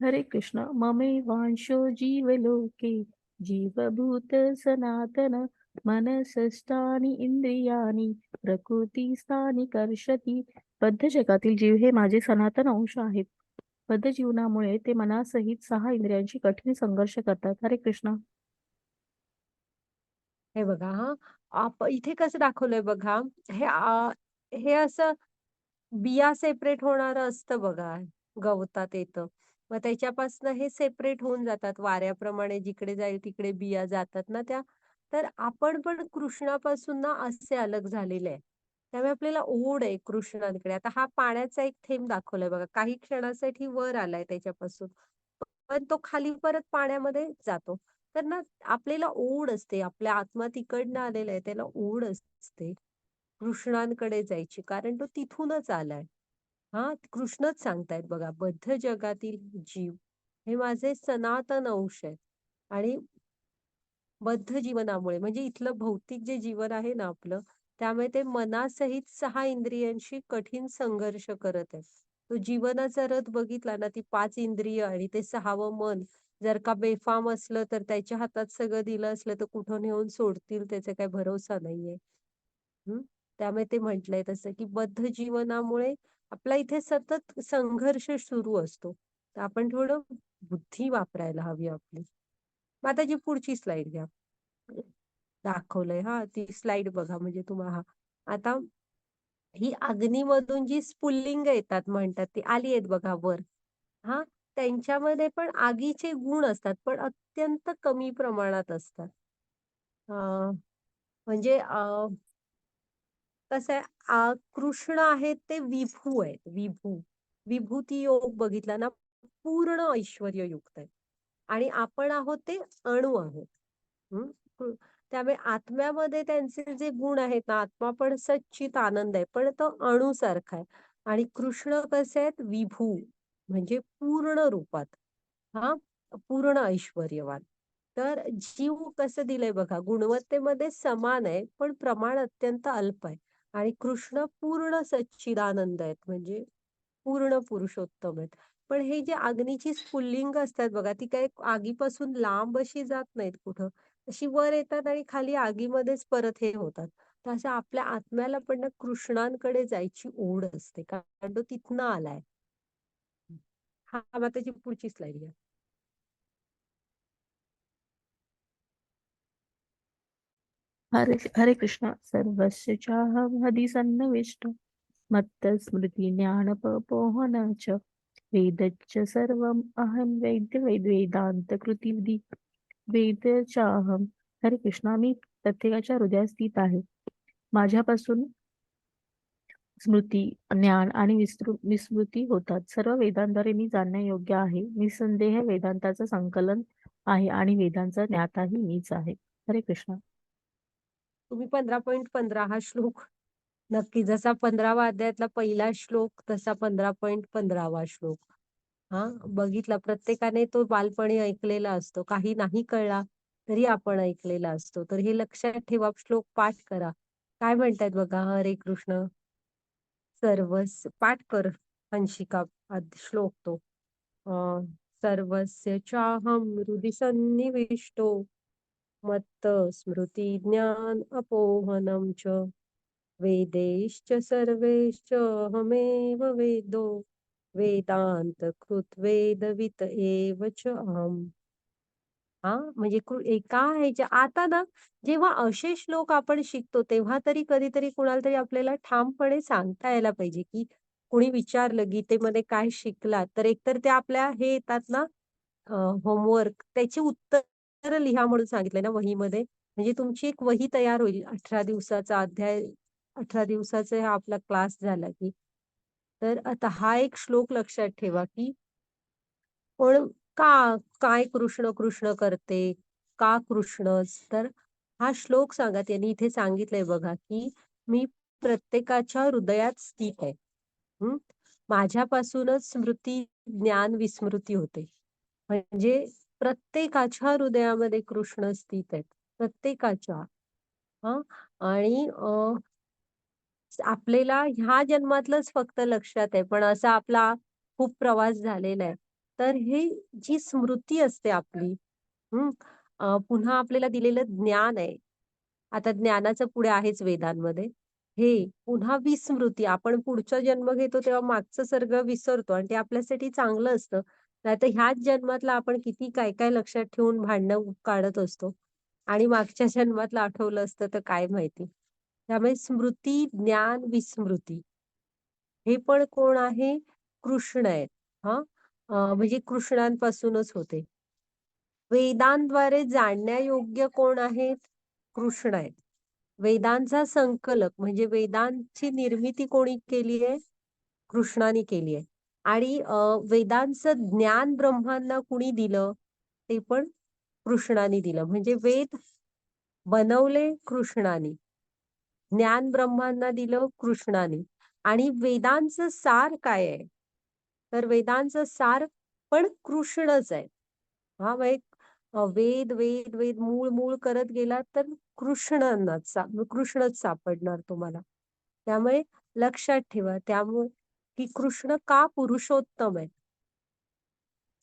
S2: हरे कृष्ण ममैवांशो जीवलोके जीवभूत सनातन मनसष्टानि इंद्रियाणि प्रकृतीस्थानी कर्षति. बद्ध जगातील जीव हे माझे सनातन अंश आहेत. बद्ध जीवनामुळे ते मनासहित 6 इंद्रियांशी कठीण संघर्ष करतात. हरे कृष्ण.
S1: हे बघा हां, इथे कसं दाखवलंय बघा, हे असं बिया सेपरेट होणारं असतं बघा, गवतात येतं. मग त्याच्यापासनं हे सेपरेट होऊन जातात वाऱ्याप्रमाणे जिकडे जाईल तिकडे बिया जातात ना त्या. तर आपण पण कृष्णापासून ना असे अलग झालेले आहे. त्यामुळे आपल्याला ओढ आहे कृष्णांकडे. आता हा पाण्याचा एक थेंब दाखवलाय बघा, काही क्षणासाठी वर आलाय त्याच्यापासून. पण तो खाली परत पाण्यामध्ये जातो. तर ना आपल्याला ओढ असते, आपल्या आत्मा तिकडनं आलेला आहे, त्याला ओढ असते. कृष्णांकडे जायची, कारण तो तिथूनच आलाय. हां, कृष्णच सांगतायत बघा, बद्ध जगातील जीव हे माझे सनातन अंश आहेत आणि बद्ध जीवनामुळे म्हणजे इथलं भौतिक जे जीवन आहे ना आपलं, त्यामुळे ते मनासहित 6 इंद्रियांशी कठीण संघर्ष करत आहे. तो जीवनाचा रथ बघितला ना, ती 5 इंद्रिय आणि ते 6वं मन जर का बेफाम असलं, तर त्याच्या हातात सगळं दिलं असलं, तर कुठं नेऊन सोडतील त्याचा काही भरोसा नाहीये. हं. त्यामुळे ते म्हटलंय तसं, की बद्ध जीवनामुळे आपला इथे सतत संघर्ष सुरू असतो. तर आपण थोडं बुद्धी वापरायला हवी आपली. मग आता जी पुढची स्लाईड घ्या. दाखवलंय हां, ती स्लाईड बघा म्हणजे तुम्हाला आता ही अग्नीमधून जी स्फुल्लिंग येतात म्हणतात, ती आली आहेत बघा वर. हां, त्यांच्यामध्ये पण आगीचे गुण असतात, पण अत्यंत कमी प्रमाणात असतात. अ, म्हणजे कसं आहे कृष्ण आहेत ते विभू आहेत, विभू. विभूती योग बघितला ना, पूर्ण ऐश्वर्ययुक्त आहे आणि आपण आहोत ते अणू आहोत. हं. त्यामुळे आत्म्यामध्ये त्यांचे जे गुण आहेत ना, आत्मा पण सच्चित आनंद आहे, पण तो अणूसारखा आहे आणि कृष्ण कसे आहेत विभू म्हणजे पूर्ण रूपात. हां, पूर्ण ऐश्वर्यवान. तर जीव कसं दिलंय बघा, गुणवत्तेमध्ये समान आहे, पण प्रमाण अत्यंत अल्प आहे आणि कृष्ण पूर्ण सच्चिदानंद आहेत, म्हणजे पूर्ण पुरुषोत्तम आहेत. पण हे जे अग्नीची स्फुल्लिंग असतात बघा, ती काही आगीपासून लांब अशी जात नाहीत कुठं. अशी वर येतात आणि खाली आगीमध्येच परत हे होतात. तर असं आपल्या आत्म्याला पण ना कृष्णांकडे जायची ओढ असते, कारण तो तिथनं आलाय. हां, मग त्याची पुढची स्लाईड घ्या.
S2: हरे हरे कृष्ण. सर्वस्य चाहं हृदि सन्निविष्टो मत्तस्मृतिज्ञानपपोहन च वेदच्च सर्वम् अहं वेदान्तकृतिविदी वेद चाहं. हरे कृष्णा, मी प्रत्येकाच्या हृदयात स्थित आहे. माझ्यापासून स्मृती, ज्ञान आणि विस्मृती होतात. सर्व वेदांद्वारे मी जाणण्यायोग्य आहे. निसंदेह वेदांताचं संकलन आहे आणि वेदांचा ज्ञाताही मीच आहे. हरे कृष्ण.
S1: तुम्ही 15.15 हा श्लोक नक्की जसा 15वा अध्यायातला पहिला श्लोक तसा 15.15वा श्लोक. हां, बघितला प्रत्येकाने तो बालपणी ऐकलेला असतो. काही नाही कळला तरी आपण ऐकलेला असतो. तर हे लक्षात ठेवा, श्लोक पाठ करा. काय म्हणतायत बघा, हरे कृष्ण सर्वस्य पाठ कर हंसिका श्लोक तो. सर्वस्य चाहं हृदि सन्निविष्टो मत्त स्मृती ज्ञान अपोहनम च वेदैश्च सर्वैश्च अहमेव वेदो वेदांत कृत वेदवित एव च अहम्. हां, म्हणजे एका ह्याच्या आता ना, जेव्हा असे श्लोक आपण शिकतो, तेव्हा तरी कधीतरी कुणाला तरी आपल्याला ठामपणे सांगता यायला पाहिजे, की कुणी विचारलं गीतेमध्ये काय शिकलात? तर एकतर ते आपल्या हे येतात ना, होमवर्क त्याची उत्तरं लिहा म्हणून सांगितलंय ना वहीमध्ये. म्हणजे तुमची एक वही तयार होईल 18 दिवसाचा अध्याय 18 दिवसाचा हा आपला क्लास झाला की. तर आता हा एक श्लोक लक्षात ठेवा, की पण का? काय कृष्ण कृष्ण करते? का कृष्णच? तर हा श्लोक सांगा त्यांनी इथे सांगितलंय बघा, की मी प्रत्येकाच्या हृदयात स्थित आहे. हं. माझ्यापासूनच स्मृती, ज्ञान, विस्मृती होते. म्हणजे प्रत्येकाच्या हृदयामध्ये कृष्ण स्थित आहेत. प्रत्येकाच्या. हां. आणि आपल्याला ह्या जन्मातलंच फक्त लक्षात आहे, पण असा आपला खूप प्रवास झालेला आहे. तर हे जी स्मृती असते आपली, हं, पुन्हा आपल्याला दिलेलं ज्ञान आहे. आता ज्ञानाचं पुढे आहेच वेदांमध्ये. हे पुन्हा विस्मृती आपण पुढचा जन्म घेतो तेव्हा मागचं सगळं विसरतो आणि ते आपल्यासाठी चांगलं असतं. नाहीतर ह्याच जन्मातलं आपण किती काय-काय लक्षात ठेवून भांडणं काढत असतो आणि मागच्या जन्मातलं आठवलं असतं तर काय माहिती. त्यामुळे स्मृती, ज्ञान, विस्मृती हे पण कोण आहे? कृष्ण आहेत. हां, म्हणजे कृष्णांपासूनच होते. वेदांद्वारे जाणण्यायोग्य कोण आहेत? कृष्ण आहेत. वेदांचा संकलक म्हणजे वेदांची निर्मिती कोणी केली आहे? कृष्णाने केली आहे. आणि वेदांचं ज्ञान ब्रह्मांना कुणी दिलं? ते पण कृष्णाने दिलं. म्हणजे वेद बनवले कृष्णाने. ज्ञान ब्रह्मांना दिलं कृष्णाने आणि वेदांचं सार काय आहे? तर वेदांचं सार पण कृष्णच आहे. हां, मग वेद वेद वेद मूळ मूळ करत गेला तर कृष्णच सापडणार तुम्हाला. त्यामुळे लक्षात ठेवा, त्यामुळे की कृष्ण का पुरुषोत्तम आहे,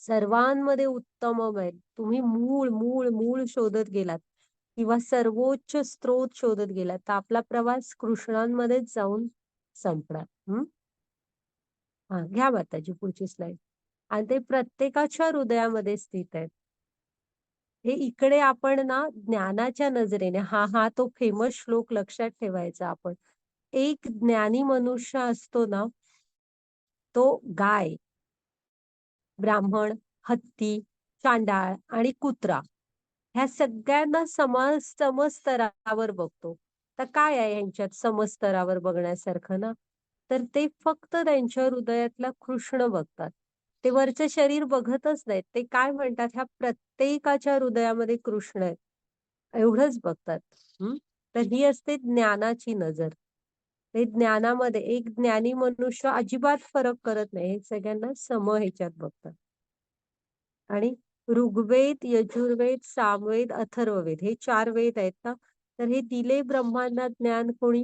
S1: सर्वांमध्ये उत्तम आहे. तुम्ही मूळ मूळ मूळ शोधत गेलात किंवा सर्वोच्च स्रोत शोधत गेलात तर आपला प्रवास कृष्णांमध्येच जाऊन संपणार. हा, घ्या माताजी पुढची स्लाइड. आणि ते प्रत्येकाच्या हृदयामध्ये स्थित आहेत. हे इकडे आपण ना ज्ञानाच्या नजरेने, हा तो फेमस श्लोक लक्षात ठेवायचा आपण. एक ज्ञानी मनुष्य असतो ना, तो गाय, ब्राह्मण, हत्ती, चांडाळ आणि कुत्रा ह्या सगळ्यांना समस्तरावर बघतो. तर काय आहे यांच्यात समस्तरावर बघण्यासारखं ना, तर ते फक्त त्यांच्या हृदयातला कृष्ण बघतात. ते वरचं शरीर बघतच नाहीत. ते काय म्हणतात, ह्या प्रत्येकाच्या हृदयामध्ये कृष्ण आहे एवढंच बघतात. तर ही असते ज्ञानाची नजर. ते ज्ञानामध्ये एक ज्ञानी मनुष्य अजिबात फरक करत नाही, हे सगळ्यांना ह्याच्यात बघतात. आणि ऋग्वेद, यजुर्वेद, सामवेद, अथर्ववेद हे 4 वेद आहेत ना, तर हे दिले ब्रह्मांना ज्ञान कोणी?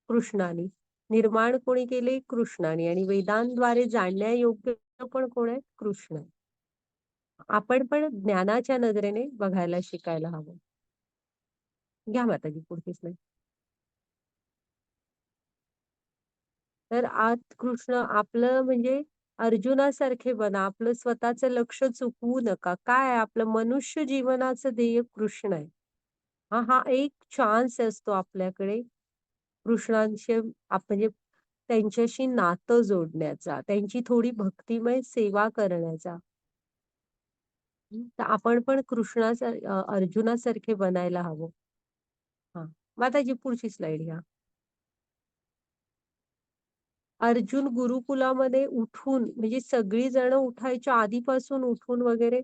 S1: कृष्णाने. निर्माण कोणी केले? कृष्णाने. आणि वेदांद्वारे जाणण्यायोग्य पण कोण आहे? कृष्ण. आपण पण ज्ञानाच्या नजरेने बघायला शिकायला हवं. घ्या माताजी पुढची स्लाइड. तर आज कृष्ण आपलं म्हणजे अर्जुनासारखे बना, आपलं स्वतःचं लक्ष चुकवू नका. काय आहे आपलं मनुष्य जीवनाचं ध्येय कृष्ण आहे. हा एक चान्स असतो आपल्याकडे कृष्णांशी म्हणजे त्यांच्याशी नातं जोडण्याचा, त्यांची थोडी भक्तिमय सेवा करण्याचा. तर आपण पण अर्जुनासारखे बनायला हवं. हा, माताजी पुढची स्लाइड घ्या. अर्जुन गुरुकुलामध्ये उठून म्हणजे सगळी जण उठायच्या आधीपासून उठून वगैरे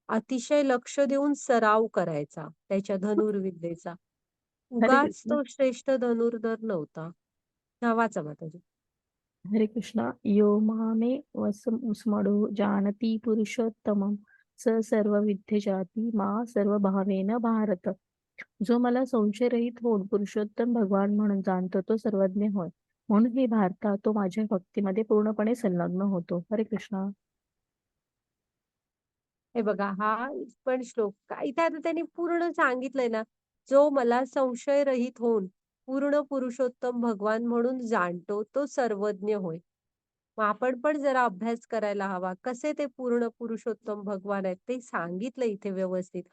S1: अतिशय लक्ष देऊन सराव करायचा त्याच्या धनुर्विद्येचा.
S2: हरे
S1: उगाच
S2: कृष्ण.
S1: तो श्रेष्ठ धनुर्धर नव्हता. हा, वाचा माताजी.
S2: हरे कृष्णा. यो मामे वसमडो जानती पुरुषोत्तमं स सर्व विद्ये जाती मा सर्व भावेन भारत. जो मला संशयरहित होऊन पुरुषोत्तम भगवान म्हणून जाणतो तो सर्वज्ञ होय. म्हणून हे भारता तो माझ्या भक्तीमध्ये पूर्णपणे संलग्न होतो. हरे कृष्णा.
S1: हे बघा, हा पण श्लोक इथे आता त्यांनी पूर्ण सांगितलंय ना, जो मला संशय रहित होऊन पूर्ण पुरुषोत्तम भगवान म्हणून जाणतो तो सर्वज्ञ होय. मग आपण पण जरा अभ्यास करायला हवा, कसे ते पूर्ण पुरुषोत्तम भगवान आहेत ते सांगितलं इथे व्यवस्थित.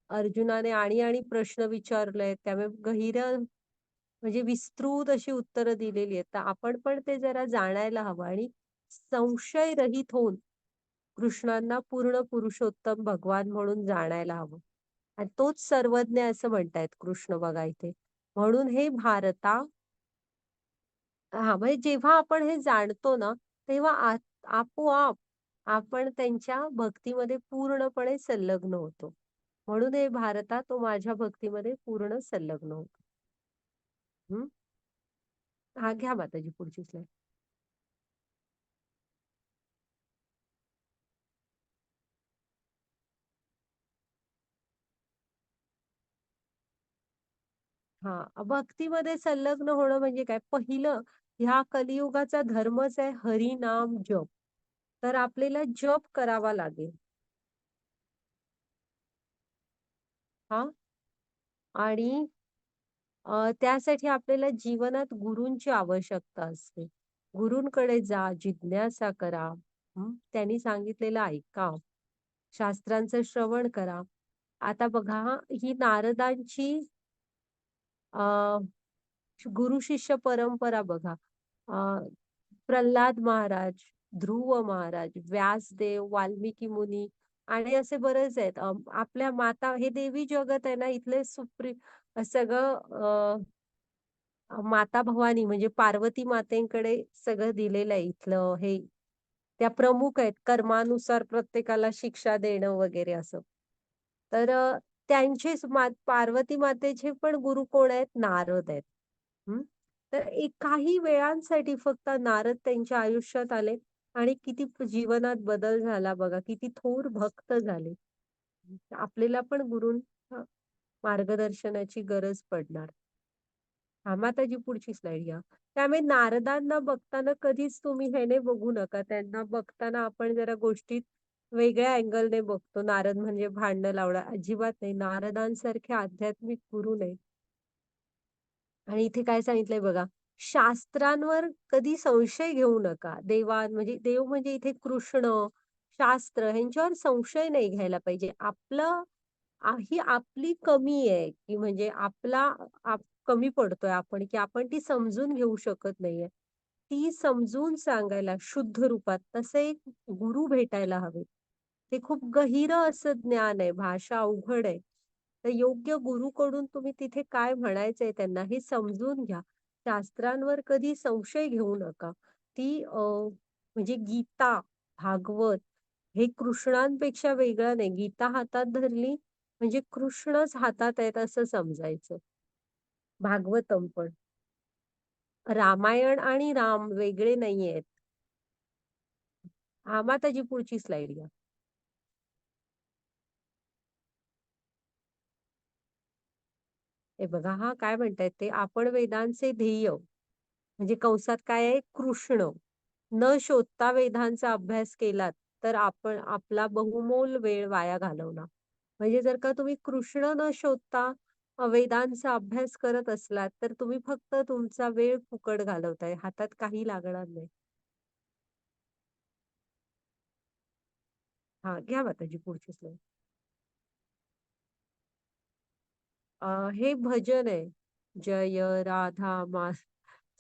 S1: अर्जुनाने आणि प्रश्न विचारले, त्यामुळे गहिर म्हणजे विस्तृत अशी उत्तरं दिलेली आहेत. तर आपण पण ते जरा जाणायला हवं आणि संशय रहित होऊन कृष्णांना पूर्ण पुरुषोत्तम भगवान म्हणून जाणायला हवं. आणि तोच सर्वज्ञ असं म्हणतायत कृष्ण बघा इथे. म्हणून हे भारता, म्हणजे जेव्हा आपण हे जाणतो ना, तेव्हा आपोआप आपण त्यांच्या भक्तीमध्ये पूर्णपणे संलग्न होतो. म्हणून हे भारता तो माझ्या भक्तीमध्ये पूर्ण संलग्न होतो. हा, घ्या माताजी पुढची स्लाइड. हा, भक्तीमध्ये संलग्न होणं म्हणजे काय? पहिलं, ह्या कलियुगाचा धर्मच आहे हरिनाम जप. तर आपल्याला जप करावा लागेल. हा, आणि त्यासाठी आपल्याला जीवनात गुरूंची आवश्यकता असते. गुरूंकडे जा, जिज्ञासा करा. त्यांनी सांगितलेलं ऐका, शास्त्रांचं श्रवण करा. आता बघा, ही नारदांची गुरु शिष्य परंपरा बघा. प्रल्हाद महाराज, ध्रुव महाराज, व्यासदेव, वाल्मिकी मुनी आणि असे बरेच आहेत. आपल्या माता, हे देवी जगत आहे ना इथले सगळं माता भवानी म्हणजे पार्वती मातेंकडे सगळं दिलेलं आहे इथलं हे. त्या प्रमुख आहेत, कर्मानुसार प्रत्येकाला शिक्षा देणं वगैरे असं. तर त्यांचेच पार्वती मातेचे पण गुरु कोण आहेत? नारद आहेत. तर काही वेळांसाठी फक्त नारद त्यांच्या आयुष्यात आले आणि किती जीवनात बदल झाला बघा, किती थोर भक्त झाले. आपल्याला पण मार्गदर्शनाची गरज पडणार. हा माताजी पुढची स्लाइड घ्या. त्यामुळे नारदांना बघताना कधीच तुम्ही ह्याने बघू नका. त्यांना बघताना आपण जरा गोष्टीत वेगळ्या अँगलने बघतो. नारद म्हणजे भांडणं लावणार अजिबात नाही. नारदांसारखे आध्यात्मिक गुरु नाही. आणि इथे काय सांगितलंय बघा, शास्त्रांवर कधी संशय घेऊ नका. म्हणजे देव म्हणजे इथे कृष्ण, शास्त्र ह्यांच्यावर संशय नाही घ्यायला पाहिजे. ही आपली कमी आहे, की म्हणजे कमी पडतोय आपण, की आपण ती समजून घेऊ शकत नाहीये. ती समजून सांगायला शुद्ध रूपात तसे एक गुरु भेटायला हवे. ते खूप गहिरं असं ज्ञान आहे, भाषा अवघड आहे. तर योग्य गुरुकडून तुम्ही तिथे काय म्हणायचंय त्यांना हे समजून घ्या. शास्त्रांवर कधी संशय घेऊ नका. म्हणजे गीता, भागवत हे कृष्णांपेक्षा वेगळं नाही. गीता हातात धरली म्हणजे कृष्णच हातात आहेत असं समजायचं. भागवतम पण. रामायण आणि राम वेगळे नाहीयेत. हा माताजी पुढची स्लाइड घ्या. हे बघा हा काय म्हणतायत ते आपण वेदांचे ध्येय म्हणजे कंसात काय आहे कृष्ण न शोधता वेदांचा अभ्यास केलात तर आपण आपला बहुमोल वेळ वाया घालवणार. म्हणजे जर का तुम्ही कृष्ण न शोधता वेदांचा अभ्यास करत असलात तर तुम्ही फक्त तुमचा वेळ फुकट घालवताय. हातात काही लागणार नाही. हा घ्या माताजी पुढची स्लाइड. हे भजन आहे. जय राधा मा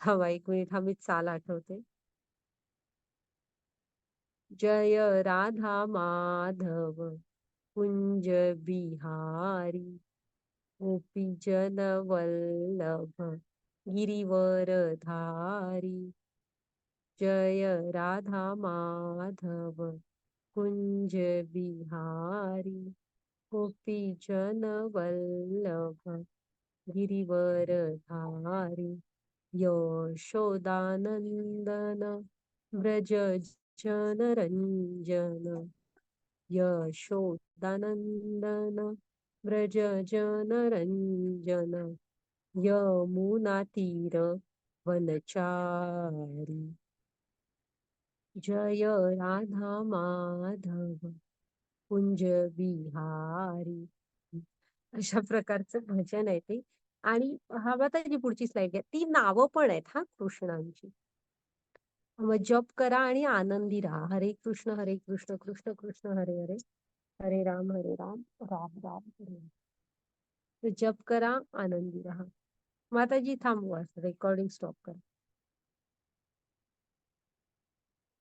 S1: थांबा 1 मिनिट हा मी चाल आठवते. जय राधा माधव कुंज बिहारी गोपी जन वल्लभ गिरीवर धारी. जय राधा माधव कुंज बिहारी गोपी जन वल्लभ गिरीवर धारी. यशोदानंदन व्रज जनरंजन यशोदानंदन व्रज जनरंजन यमुना तीर वनचारी. जय राधा माधव कुंज बिहारी. अशा प्रकारचं भजन आहे ते. आणि हा माताजी पुढची स्लाइड घ्या. ती नावं पण आहेत हा कृष्णांची. मग जप करा आणि आनंदी राहा. हरे कृष्ण कृष्ण कृष्ण हरे हरे हरे राम राम राम हरे हरे. तर जप करा आनंदी राहा. माताजी थांबवा रेकॉर्डिंग स्टॉप करा.